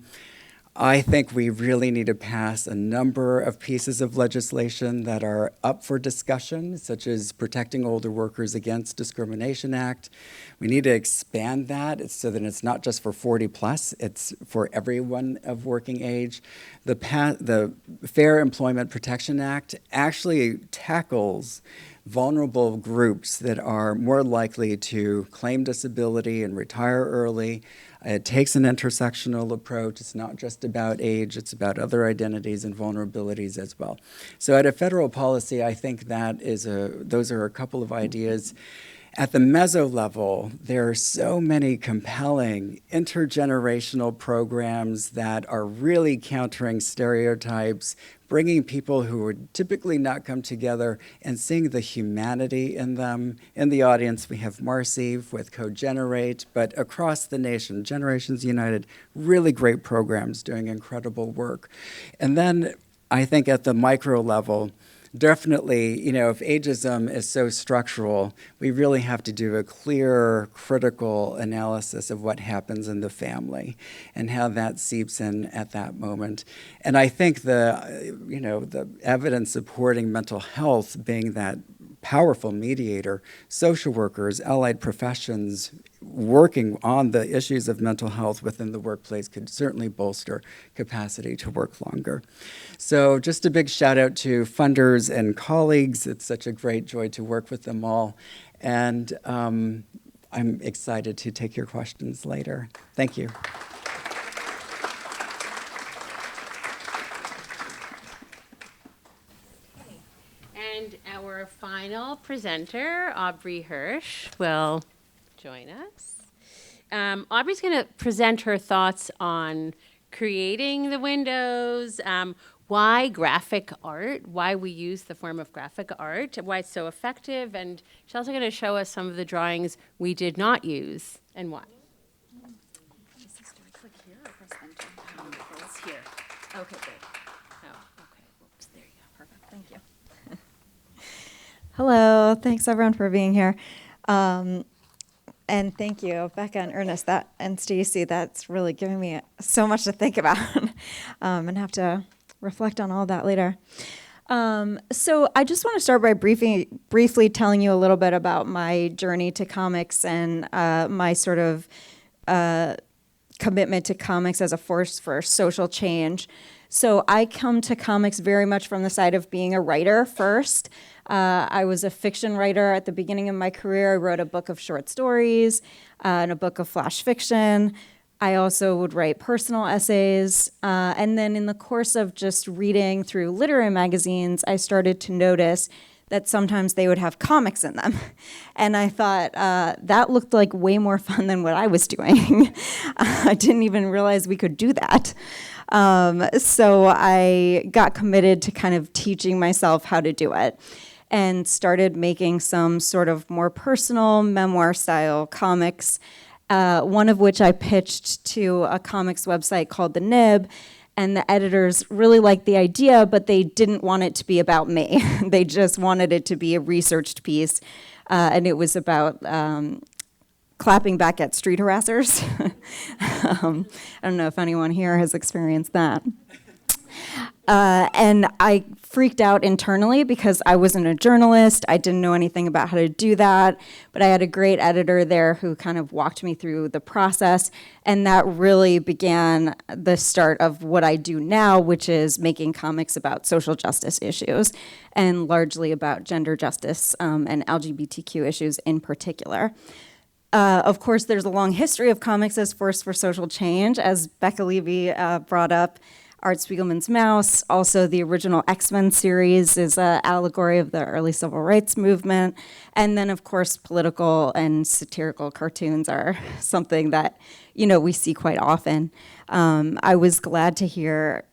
C: I think we really need to pass a number of pieces of legislation that are up for discussion, such as Protecting Older Workers Against Discrimination Act. We need to expand that so that it's not just for 40 plus, it's for everyone of working age. The Fair Employment Protection Act actually tackles vulnerable groups that are more likely to claim disability and retire early. It takes an intersectional approach. It's not just about age, it's about other identities and vulnerabilities as well. So at a federal policy, I think those are a couple of ideas. At the meso level, there are so many compelling intergenerational programs that are really countering stereotypes, bringing people who would typically not come together and seeing the humanity in them. In the audience, we have Marcy with CoGenerate, but across the nation, Generations United, really great programs doing incredible work. And then I think at the micro level, definitely, if ageism is so structural, we really have to do a clear, critical analysis of what happens in the family and how that seeps in at that moment. And I think the evidence supporting mental health being that powerful mediator, social workers, allied professions working on the issues of mental health within the workplace could certainly bolster capacity to work longer. So just a big shout out to funders and colleagues. It's such a great joy to work with them all. And I'm excited to take your questions later. Thank you.
A: And our final presenter, Aubrey Hirsch, will join us. Aubrey's going to present her thoughts on creating the windows, why graphic art, why we use the form of graphic art, why it's so effective, and she's also going to show us some of the drawings we did not use and why.
D: Do I click here or press enter? It's here. Okay, great.
A: Oh, okay. Whoops, there you go.
D: Perfect. Thank you. Hello. Thanks, everyone, for being here. And thank you, Becca and Ernest and Stacey. That's really giving me so much to think about and have to reflect on all that later. So I just want to start by briefly telling you a little bit about my journey to comics and my sort of commitment to comics as a force for social change. So I come to comics very much from the side of being a writer first. I was a fiction writer at the beginning of my career. I wrote a book of short stories and a book of flash fiction. I also would write personal essays. And then in the course of just reading through literary magazines, I started to notice that sometimes they would have comics in them. And I thought that looked like way more fun than what I was doing. I didn't even realize we could do that. So I got committed to kind of teaching myself how to do it and started making some sort of more personal memoir-style comics. one of which I pitched to a comics website called The Nib, and the editors really liked the idea, but they didn't want it to be about me. They just wanted it to be a researched piece, and it was about clapping back at street harassers. I don't know if anyone here has experienced that. And I freaked out internally because I wasn't a journalist. I didn't know anything about how to do that. But I had a great editor there who kind of walked me through the process. And that really began the start of what I do now, which is making comics about social justice issues and largely about gender justice and LGBTQ issues in particular. Of course, there's a long history of comics as force for social change, as Becca Levy brought up. Art Spiegelman's Mouse, also the original X-Men series is an allegory of the early civil rights movement. And then, of course, political and satirical cartoons are something that, we see quite often. I was glad to hear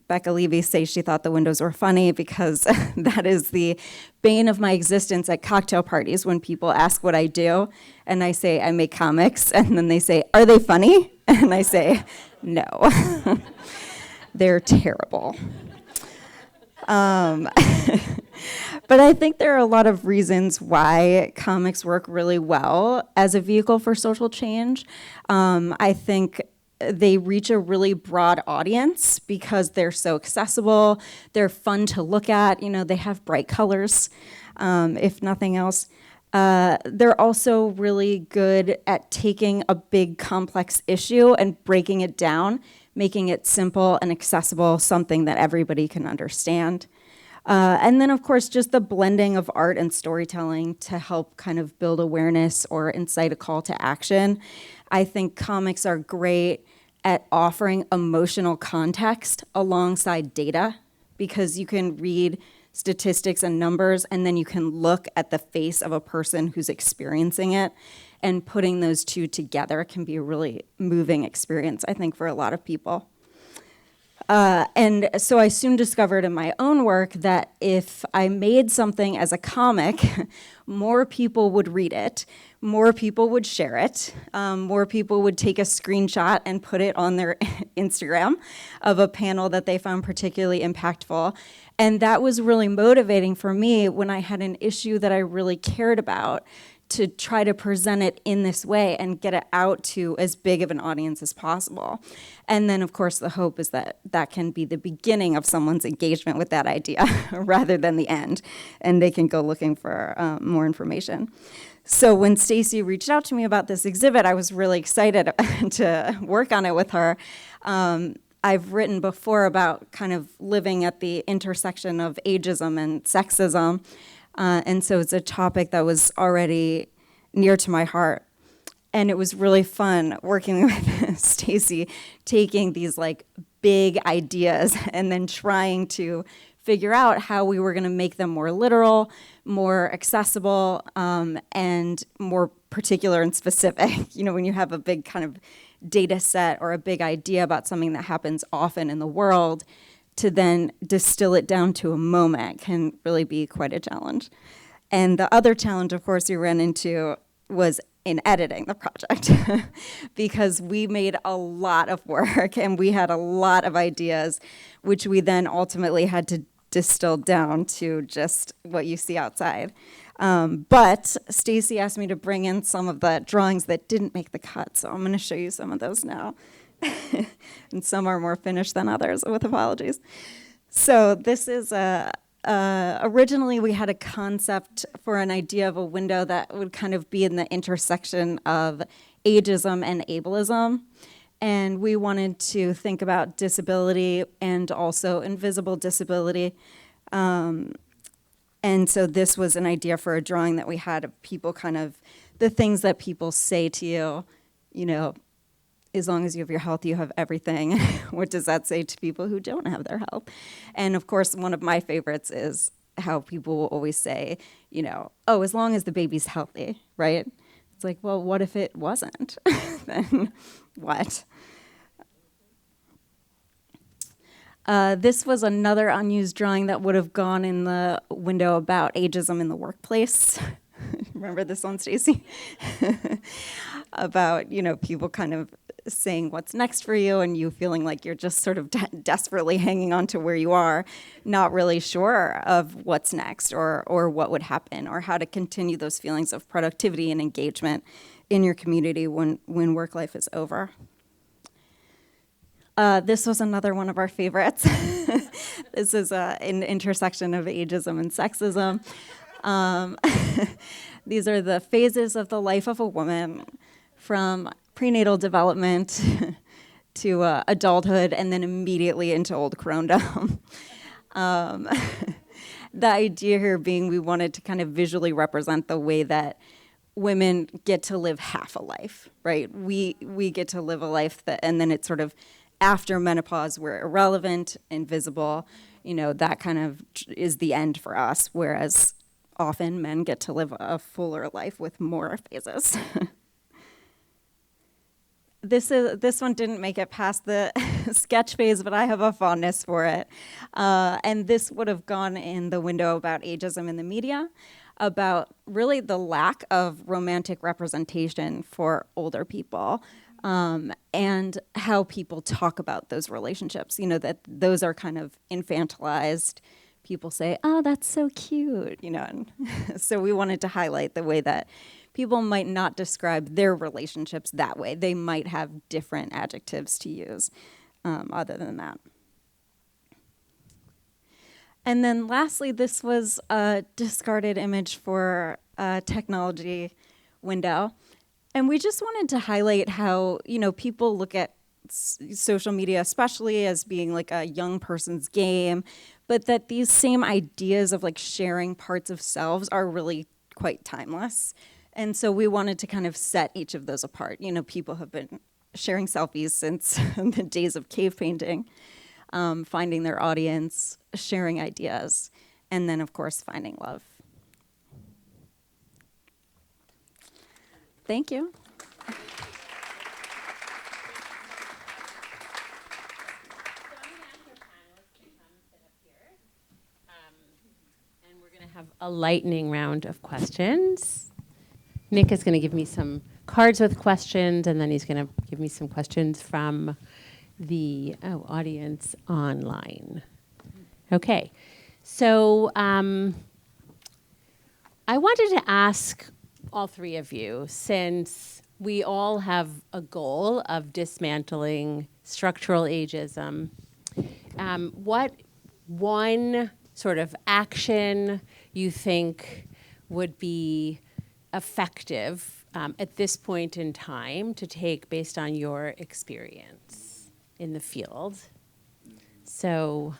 D: Becca Levy say she thought the windows were funny because that is the bane of my existence at cocktail parties when people ask what I do. And I say, I make comics. And then they say, are they funny? And I say, no. They're terrible. But I think there are a lot of reasons why comics work really well as a vehicle for social change. I think they reach a really broad audience because they're so accessible. They're fun to look at. They have bright colors, if nothing else. They're also really good at taking a big complex issue and breaking it down, making it simple and accessible, something that everybody can understand. And then, of course, just the blending of art and storytelling to help kind of build awareness or incite a call to action. I think comics are great at offering emotional context alongside data because you can read statistics and numbers, and then you can look at the face of a person who's experiencing it, and putting those two together can be a really moving experience, I think, for a lot of people. And so I soon discovered in my own work that if I made something as a comic, more people would read it, more people would share it, more people would take a screenshot and put it on their Instagram of a panel that they found particularly impactful. And that was really motivating for me when I had an issue that I really cared about, to try to present it in this way and get it out to as big of an audience as possible. And then, of course, the hope is that that can be the beginning of someone's engagement with that idea rather than the end, and they can go looking for more information. So when Stacey reached out to me about this exhibit, I was really excited to work on it with her. I've written before about kind of living at the intersection of ageism and sexism, and so it's a topic that was already near to my heart. And it was really fun working with Stacey, taking these like big ideas and then trying to figure out how we were going to make them more literal, more accessible, and more particular and specific. When you have a big kind of data set or a big idea about something that happens often in the world, to then distill it down to a moment can really be quite a challenge. And the other challenge, of course, we ran into was in editing the project because we made a lot of work and we had a lot of ideas, which we then ultimately had to distill down to just what you see outside. But Stacey asked me to bring in some of the drawings that didn't make the cut, so I'm going to show you some of those now. And some are more finished than others, with apologies. So this is originally we had a concept for an idea of a window that would kind of be in the intersection of ageism and ableism. And we wanted to think about disability and also invisible disability. And so this was an idea for a drawing that we had of people kind of, the things that people say to you, as long as you have your health, you have everything. What does that say to people who don't have their health? And of course, one of my favorites is how people will always say, oh, as long as the baby's healthy, right? It's like, well, what if it wasn't? Then what? This was another unused drawing that would have gone in the window about ageism in the workplace. Remember this one, Stacey? about, people kind of saying what's next for you and you feeling like you're just sort of desperately hanging on to where you are, not really sure of what's next or what would happen or how to continue those feelings of productivity and engagement in your community when work life is over. This was another one of our favorites. This is an intersection of ageism and sexism. These are the phases of the life of a woman from prenatal development to adulthood and then immediately into old crondom. The idea here being we wanted to kind of visually represent the way that women get to live half a life, right? We get to live a life and then it's sort of after menopause we're irrelevant, invisible, that kind of is the end for us, whereas often men get to live a fuller life with more phases. This one didn't make it past the sketch phase, but I have a fondness for it. And this would have gone in the window about ageism in the media, about really the lack of romantic representation for older people, and how people talk about those relationships, that those are kind of infantilized. People say, oh, that's so cute, and so we wanted to highlight the way that people might not describe their relationships that way. They might have different adjectives to use other than that. And then lastly, this was a discarded image for a technology window. And we just wanted to highlight how, people look at social media, especially as being like a young person's game, but that these same ideas of like sharing parts of selves are really quite timeless. And so we wanted to kind of set each of those apart. People have been sharing selfies since the days of cave painting, finding their audience, sharing ideas, and then, of course, finding love. Thank you.
A: And we're going to have a lightning round of questions. Nick is going to give me some cards with questions, and then he's going to give me some questions from the audience online. Okay, so I wanted to ask all three of you, since we all have a goal of dismantling structural ageism, what one sort of action you think would be effective at this point in time to take based on your experience in the field? So,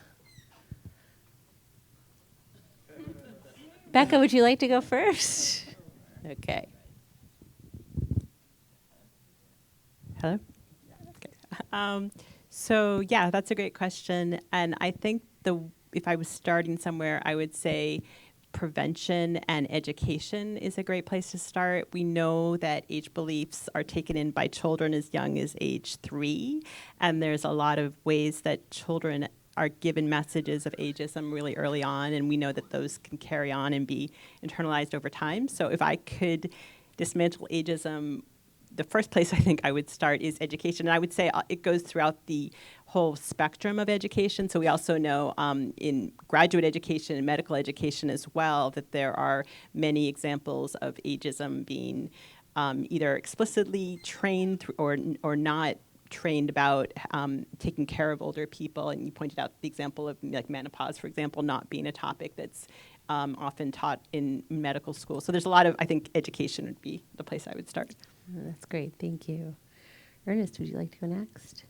A: Becca, would you like to go first? Okay.
B: Hello? Okay. So yeah, that's a great question. And I think if I was starting somewhere, I would say prevention and education is a great place to start. We know that age beliefs are taken in by children as young as age 3, and there's a lot of ways that children are given messages of ageism really early on, and we know that those can carry on and be internalized over time. So if I could dismantle ageism, the first place I think I would start is education. And I would say it goes throughout the whole spectrum of education. So we also know in graduate education and medical education as well that there are many examples of ageism being either explicitly trained or not trained about taking care of older people. And you pointed out the example of like menopause, for example, not being a topic that's often taught in medical school. So there's a lot of, I think education would be the place I would start.
A: Oh, that's great. Thank you. Ernest, would you like to go next?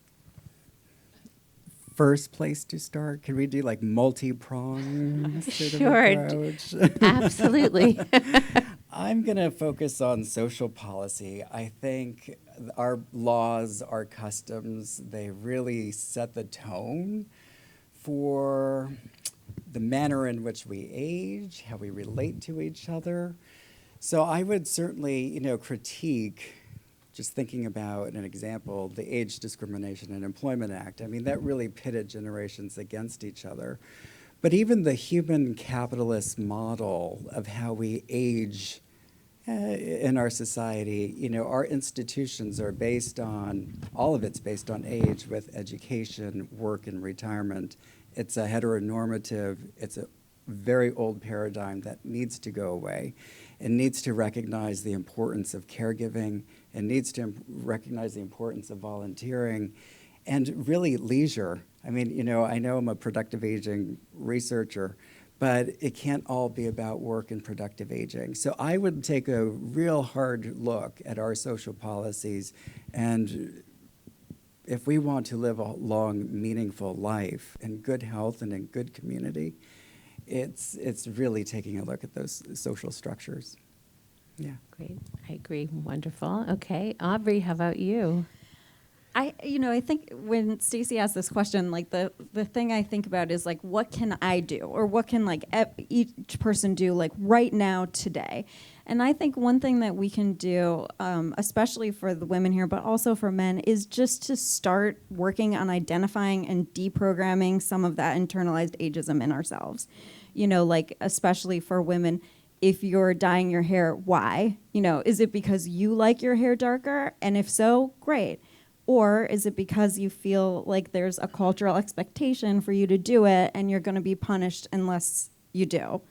C: First place to start? Could we do like multi-pronged sort
A: Sure.
C: of approach?
A: Absolutely.
C: I'm going to focus on social policy. I think our laws, our customs, they really set the tone for the manner in which we age, how we relate to each other. So I would certainly, critique, just thinking about an example, the Age Discrimination and Employment Act. I mean, that really pitted generations against each other. But even the human capitalist model of how we age in our society. You know, our institutions are based on, all of it's based on age with education, work, and retirement. It's a heteronormative, it's a very old paradigm that needs to go away. It needs to recognize the importance of caregiving. It needs to recognize the importance of volunteering and really leisure. I mean, you know, I know I'm a productive aging researcher, but it can't all be about work and productive aging. So I would take a real hard look at our social policies, and if we want to live a long, meaningful life in good health and in good community, it's really taking a look at those social structures. Yeah.
A: Great. I agree. Wonderful. Okay. Aubrey, how about you?
D: I think when Stacey asked this question, like the thing I think about is like, what can I do, or what can like each person do like right now today? And I think one thing that we can do, especially for the women here, but also for men, is just to start working on identifying and deprogramming some of that internalized ageism in ourselves. You know, like especially for women, if you're dyeing your hair, why? You know, is it because you like your hair darker? And if so, great. Or is it because you feel like there's a cultural expectation for you to do it and you're going to be punished unless you do?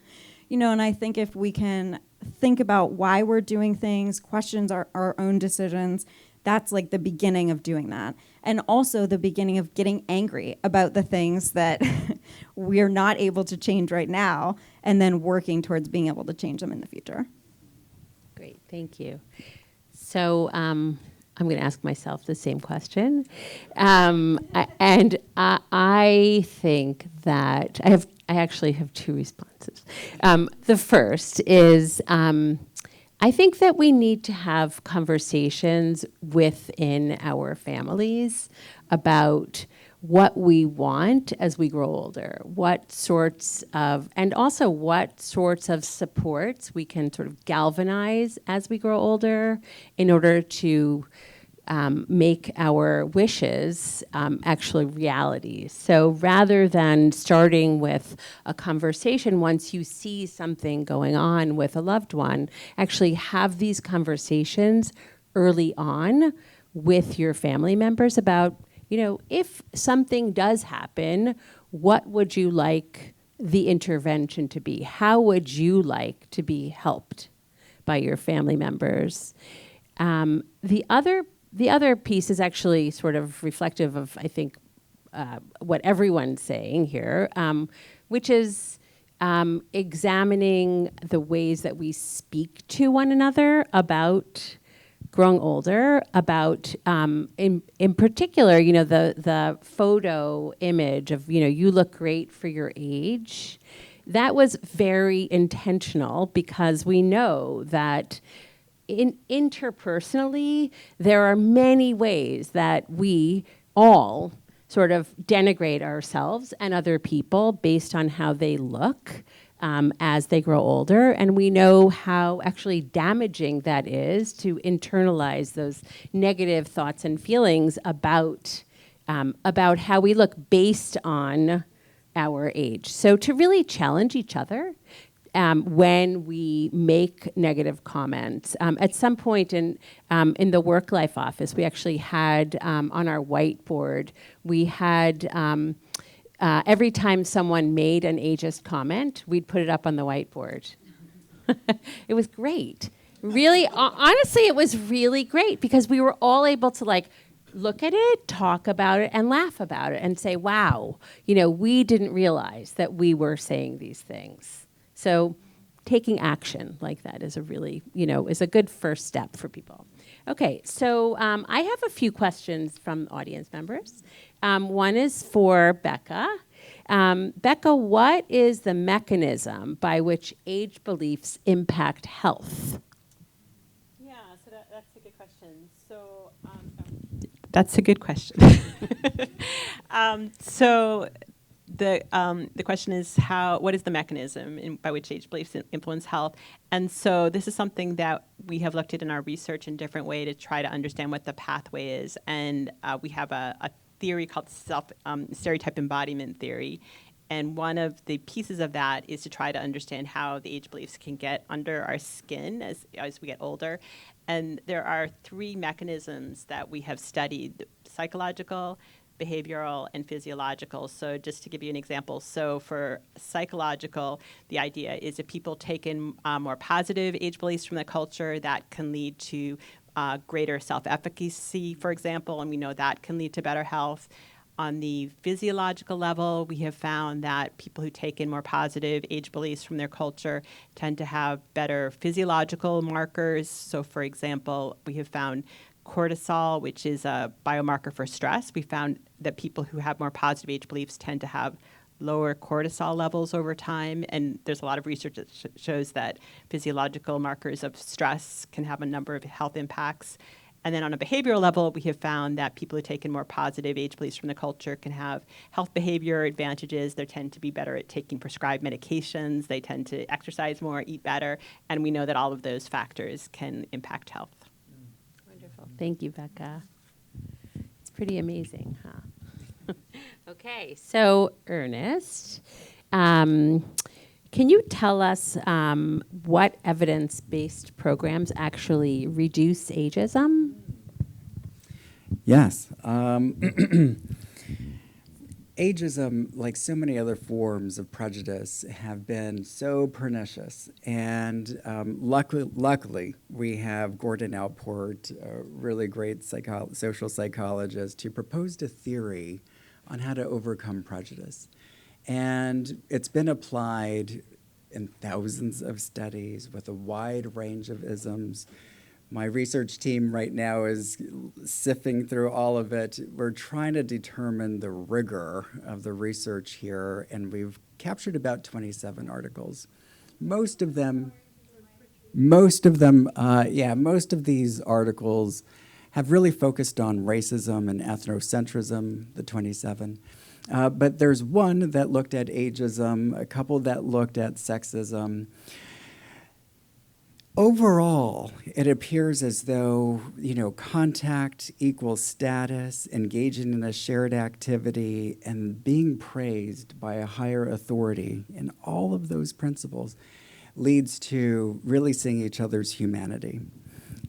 D: You know, and I think if we can think about why we're doing things, questions our own decisions, that's like the beginning of doing that. And also the beginning of getting angry about the things that we're not able to change right now, and then working towards being able to change them in the future.
A: Great. Thank you. So, I'm going to ask myself the same question. I think that I actually have two responses. The first is I think that we need to have conversations within our families about what we want as we grow older, and also what sorts of supports we can sort of galvanize as we grow older in order to make our wishes actually reality. So rather than starting with a conversation once you see something going on with a loved one, actually have these conversations early on with your family members about, you know, if something does happen, what would you like the intervention to be? How would you like to be helped by your family members? The other piece is actually sort of reflective of, I think, what everyone's saying here, which is examining the ways that we speak to one another about growing older, about, in particular, you know, the photo image of, you know, you look great for your age. That was very intentional because we know that interpersonally, there are many ways that we all sort of denigrate ourselves and other people based on how they look as they grow older. And we know how actually damaging that is to internalize those negative thoughts and feelings about how we look based on our age. So to really challenge each other when we make negative comments. At some point in the Work Life office, we actually had on our whiteboard, we had every time someone made an ageist comment, we'd put it up on the whiteboard. It was great. Really, honestly, it was really great because we were all able to like look at it, talk about it, and laugh about it and say, wow, you know, we didn't realize that we were saying these things. So taking action like that is a really, you know, is a good first step for people. Okay, so I have a few questions from audience members. One is for Becca. Becca, what is the mechanism by which age beliefs impact health?
B: Yeah, so that's a good question. So that's a good question. So the question is what is the mechanism by which age beliefs influence health? And so this is something that we have looked at in our research in different way to try to understand what the pathway is. And we have a theory called stereotype embodiment theory. And one of the pieces of that is to try to understand how the age beliefs can get under our skin as we get older. And there are three mechanisms that we have studied: psychological, behavioral, and physiological. So just to give you an example, so for psychological, the idea is if people take in more positive age beliefs from the culture, that can lead to greater self-efficacy, for example, and we know that can lead to better health. On the physiological level, we have found that people who take in more positive age beliefs from their culture tend to have better physiological markers. So, for example, we have found cortisol, which is a biomarker for stress. We found that people who have more positive age beliefs tend to have lower cortisol levels over time. And there's a lot of research that shows that physiological markers of stress can have a number of health impacts. And then on a behavioral level, we have found that people who take in more positive age beliefs from the culture can have health behavior advantages. They tend to be better at taking prescribed medications. They tend to exercise more, eat better. And we know that all of those factors can impact health.
A: Wonderful. Thank you, Becca. It's pretty amazing, huh? Okay, so Ernest, can you tell us what evidence-based programs actually reduce ageism?
C: Yes. Ageism, like so many other forms of prejudice, have been so pernicious. And luckily, we have Gordon Allport, a really great social psychologist, who proposed a theory on how to overcome prejudice. And it's been applied in thousands of studies with a wide range of isms. My research team right now is sifting through all of it. We're trying to determine the rigor of the research here, and we've captured about 27 articles. Most of these articles have really focused on racism and ethnocentrism, the 27. But there's one that looked at ageism, a couple that looked at sexism. Overall, it appears as though, contact equals status, engaging in a shared activity, and being praised by a higher authority, and all of those principles leads to really seeing each other's humanity.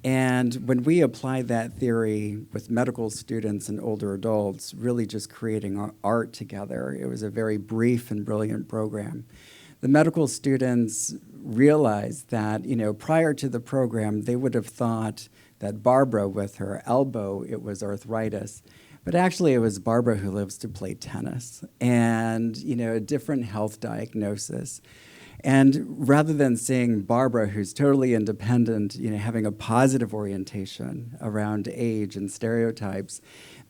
C: And when we applied that theory with medical students and older adults, really just creating art together, it was a very brief and brilliant program. The medical students realized that, prior to the program, they would have thought that Barbara, with her elbow, it was arthritis. But actually, it was Barbara who lives to play tennis, and, a different health diagnosis. And rather than seeing Barbara, who's totally independent, having a positive orientation around age and stereotypes,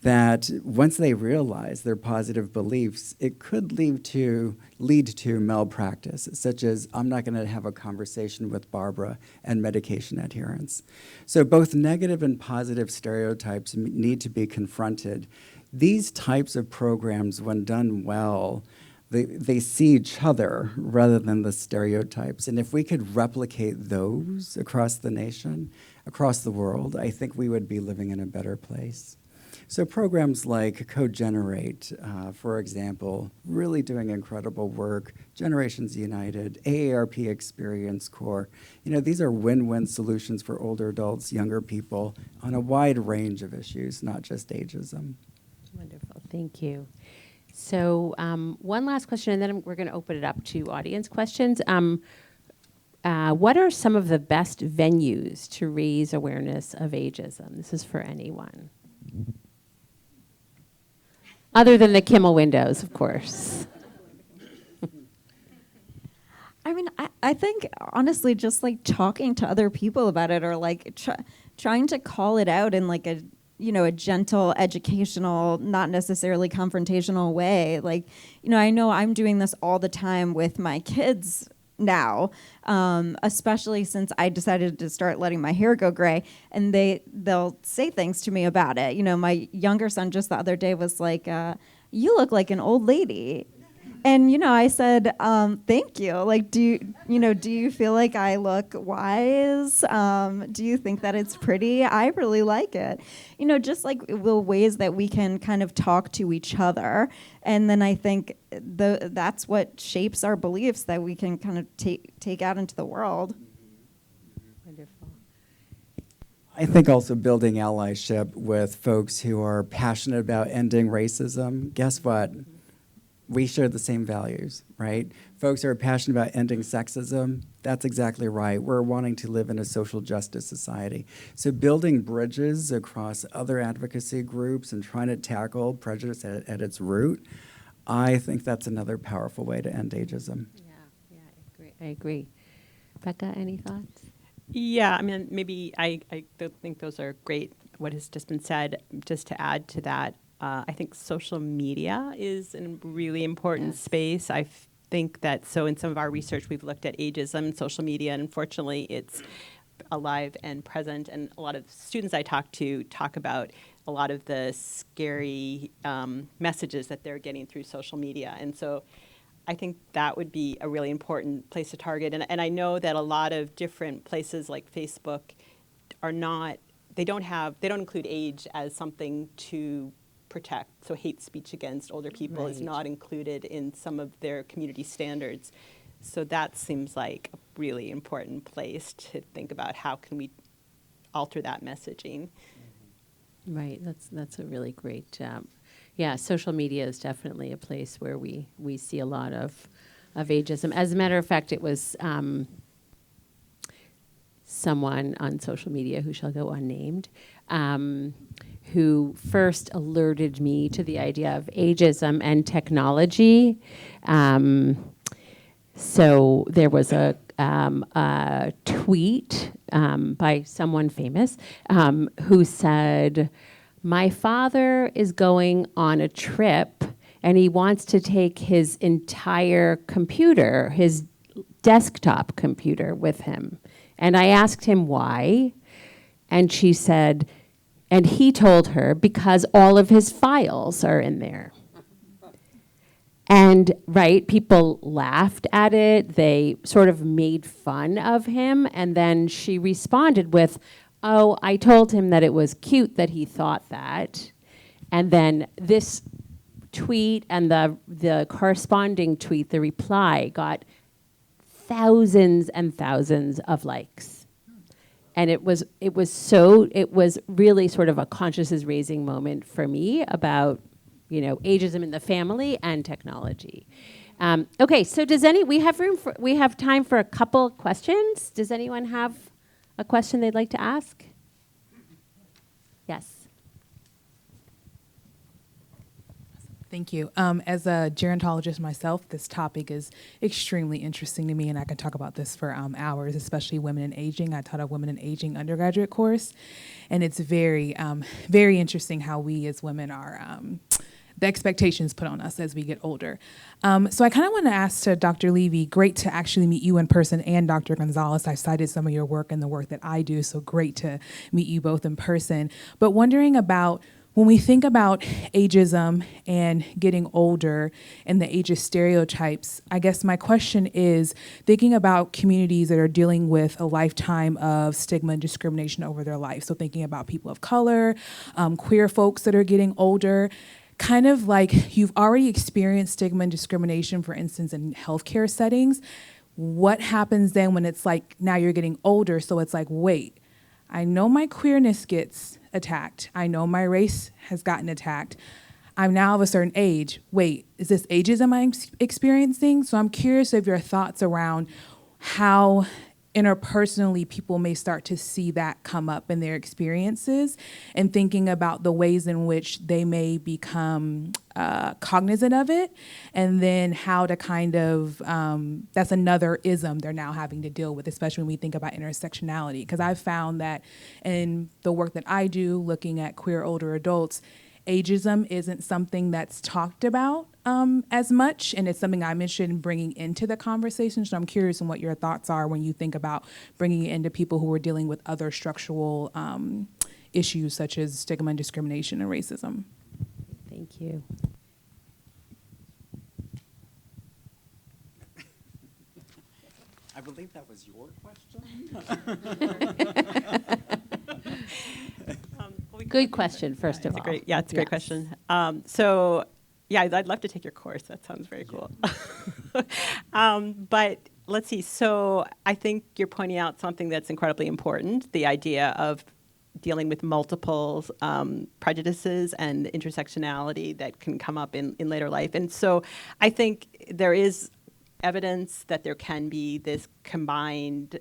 C: that once they realize their positive beliefs, it could lead to malpractice, such as, I'm not going to have a conversation with Barbara, and medication adherence. So both negative and positive stereotypes need to be confronted. These types of programs, when done well, they see each other rather than the stereotypes. And if we could replicate those across the nation, across the world, I think we would be living in a better place. So programs like Co-Generate, for example, really doing incredible work. Generations United, AARP Experience Corps. These are win-win solutions for older adults, younger people, on a wide range of issues, not just ageism.
A: Wonderful, thank you. So one last question, and then we're going to open it up to audience questions. What are some of the best venues to raise awareness of ageism? This is for anyone. Other than the Kimmel Windows, of course.
D: I mean, I think, honestly, just like talking to other people about it, or like trying to call it out in like a gentle, educational, not necessarily confrontational way. Like, I know I'm doing this all the time with my kids now, especially since I decided to start letting my hair go gray, and they'll say things to me about it. My younger son just the other day was like, you look like an old lady. And, I said, thank you. Like, do you feel like I look wise? Do you think that it's pretty? I really like it. Just like the ways that we can kind of talk to each other. And then I think that's what shapes our beliefs that we can kind of take out into the world.
A: Wonderful.
C: I think also building allyship with folks who are passionate about ending racism. Guess what? We share the same values, right? Folks who are passionate about ending sexism, that's exactly right. We're wanting to live in a social justice society. So building bridges across other advocacy groups and trying to tackle prejudice at its root, I think that's another powerful way to end ageism.
A: Yeah, I agree. Becca, any thoughts?
B: Yeah, I mean, maybe I think those are great, what has just been said. Just to add to that, I think social media is a really important space. I think that, so in some of our research, we've looked at ageism and social media, and unfortunately, it's alive and present. And a lot of students I talk to talk about a lot of the scary messages that they're getting through social media. And so I think that would be a really important place to target. And I know that a lot of different places like Facebook they don't include age as something to protect. So hate speech against older people is not included in some of their community standards. So that seems like a really important place to think about how can we alter that messaging.
A: Right, that's a really great, social media is definitely a place where we see a lot of ageism. As a matter of fact, it was someone on social media who shall go unnamed, who first alerted me to the idea of ageism and technology. So there was a tweet by someone famous who said, "My father is going on a trip and he wants to take his entire computer, his desktop computer with him." And I asked him why, and she said, and he told her, because all of his files are in there. And, people laughed at it. They sort of made fun of him. And then she responded with, "Oh, I told him that it was cute that he thought that." And then this tweet and the corresponding tweet, the reply, got thousands and thousands of likes. And it was really sort of a consciousness raising moment for me about, ageism in the family and technology. Okay, so we have time for a couple questions. Does anyone have a question they'd like to ask? Yes.
E: Thank you. As a gerontologist myself, this topic is extremely interesting to me, and I can talk about this for hours, especially women in aging. I taught a women in aging undergraduate course, and it's very, very interesting how we as women are, the expectations put on us as we get older. So I kind of want to ask to Dr. Levy, great to actually meet you in person, and Dr. Gonzales. I cited some of your work and the work that I do, so great to meet you both in person. But wondering about, when we think about ageism and getting older and the ageist stereotypes, I guess my question is thinking about communities that are dealing with a lifetime of stigma and discrimination over their life. So thinking about people of color, queer folks that are getting older, kind of like you've already experienced stigma and discrimination, for instance, in healthcare settings. What happens then when it's like now you're getting older? So it's like, wait, I know my queerness gets attacked. I know my race has gotten attacked. I'm now of a certain age. Wait, is this ageism I'm experiencing? So I'm curious of your thoughts around how interpersonally people may start to see that come up in their experiences, and thinking about the ways in which they may become cognizant of it, and then how to kind of, that's another ism they're now having to deal with, especially when we think about intersectionality. Because I've found that in the work that I do, looking at queer older adults, ageism isn't something that's talked about as much, and it's something I'm interested in bringing into the conversation. So I'm curious on what your thoughts are when you think about bringing it into people who are dealing with other structural issues such as stigma and discrimination and racism.
A: Thank you.
C: I believe that was your question.
A: Good question, first of all.
B: It's a great question. So, yeah, I'd love to take your course. That sounds very cool. But let's see. So I think you're pointing out something that's incredibly important, the idea of dealing with multiple prejudices and intersectionality that can come up in later life. And so I think there is evidence that there can be this combined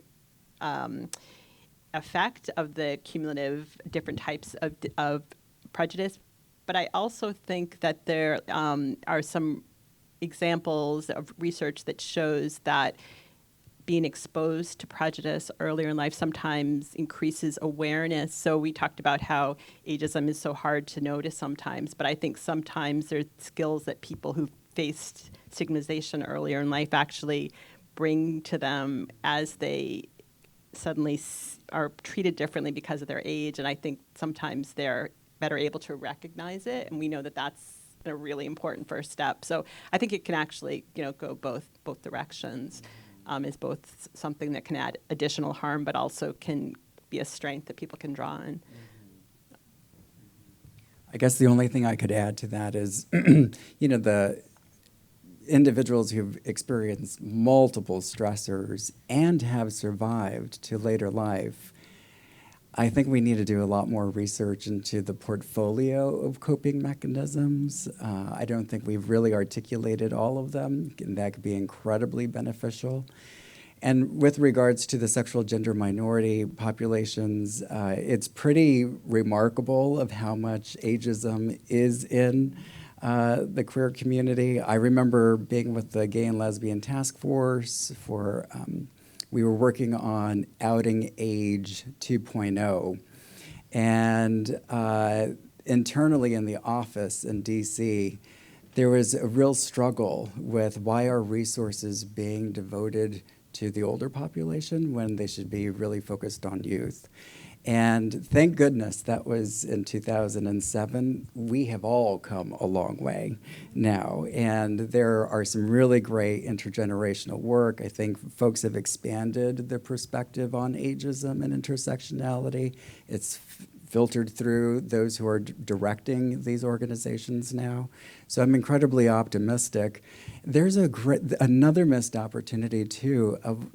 B: effect of the cumulative different types of prejudice. But I also think that there are some examples of research that shows that being exposed to prejudice earlier in life sometimes increases awareness. So we talked about how ageism is so hard to notice sometimes, but I think sometimes there's skills that people who faced stigmatization earlier in life actually bring to them as they suddenly are treated differently because of their age. And I think sometimes they're better able to recognize it. And we know that that's a really important first step. So I think it can actually, go both directions. Is both something that can add additional harm, but also can be a strength that people can draw on.
C: I guess the only thing I could add to that is, the individuals who've experienced multiple stressors and have survived to later life, I think we need to do a lot more research into the portfolio of coping mechanisms. I don't think we've really articulated all of them, and that could be incredibly beneficial. And with regards to the sexual gender minority populations, it's pretty remarkable of how much ageism is in the queer community. I remember being with the Gay and Lesbian Task Force for we were working on Outing Age 2.0, and internally in the office in DC, there was a real struggle with why are resources being devoted to the older population when they should be really focused on youth. And thank goodness that was in 2007. We have all come a long way now. And there are some really great intergenerational work. I think folks have expanded their perspective on ageism and intersectionality. It's filtered through those who are directing these organizations now. So I'm incredibly optimistic. There's another missed opportunity too of,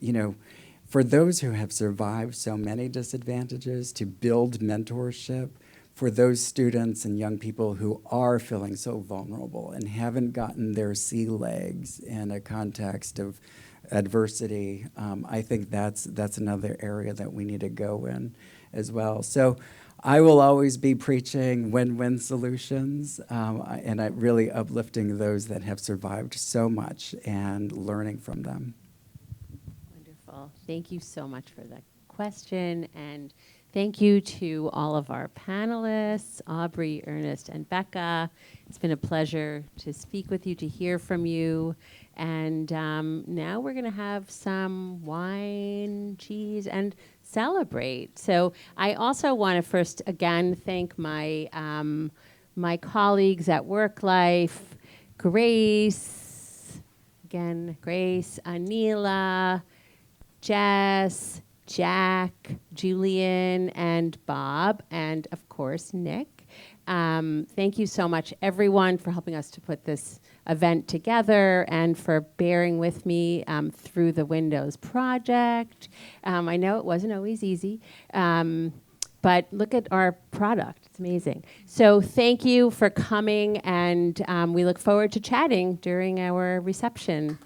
C: for those who have survived so many disadvantages, to build mentorship for those students and young people who are feeling so vulnerable and haven't gotten their sea legs in a context of adversity. I think that's another area that we need to go in as well. So I will always be preaching win-win solutions, and I really uplifting those that have survived so much and learning from them.
A: Wonderful. Thank you so much for the question, and thank you to all of our panelists, Aubrey, Ernest, and Becca. It's been a pleasure to speak with you, to hear from you. And now we're going to have some wine, cheese, and celebrate. So I also want to first, again, thank my my colleagues at Work Life, Grace, Anila, Jess, Jack, Julian, and Bob, and of course, Nick. Thank you so much, everyone, for helping us to put this event together and for bearing with me through the Windows project. I know it wasn't always easy, but look at our product. It's amazing. So thank you for coming, and we look forward to chatting during our reception.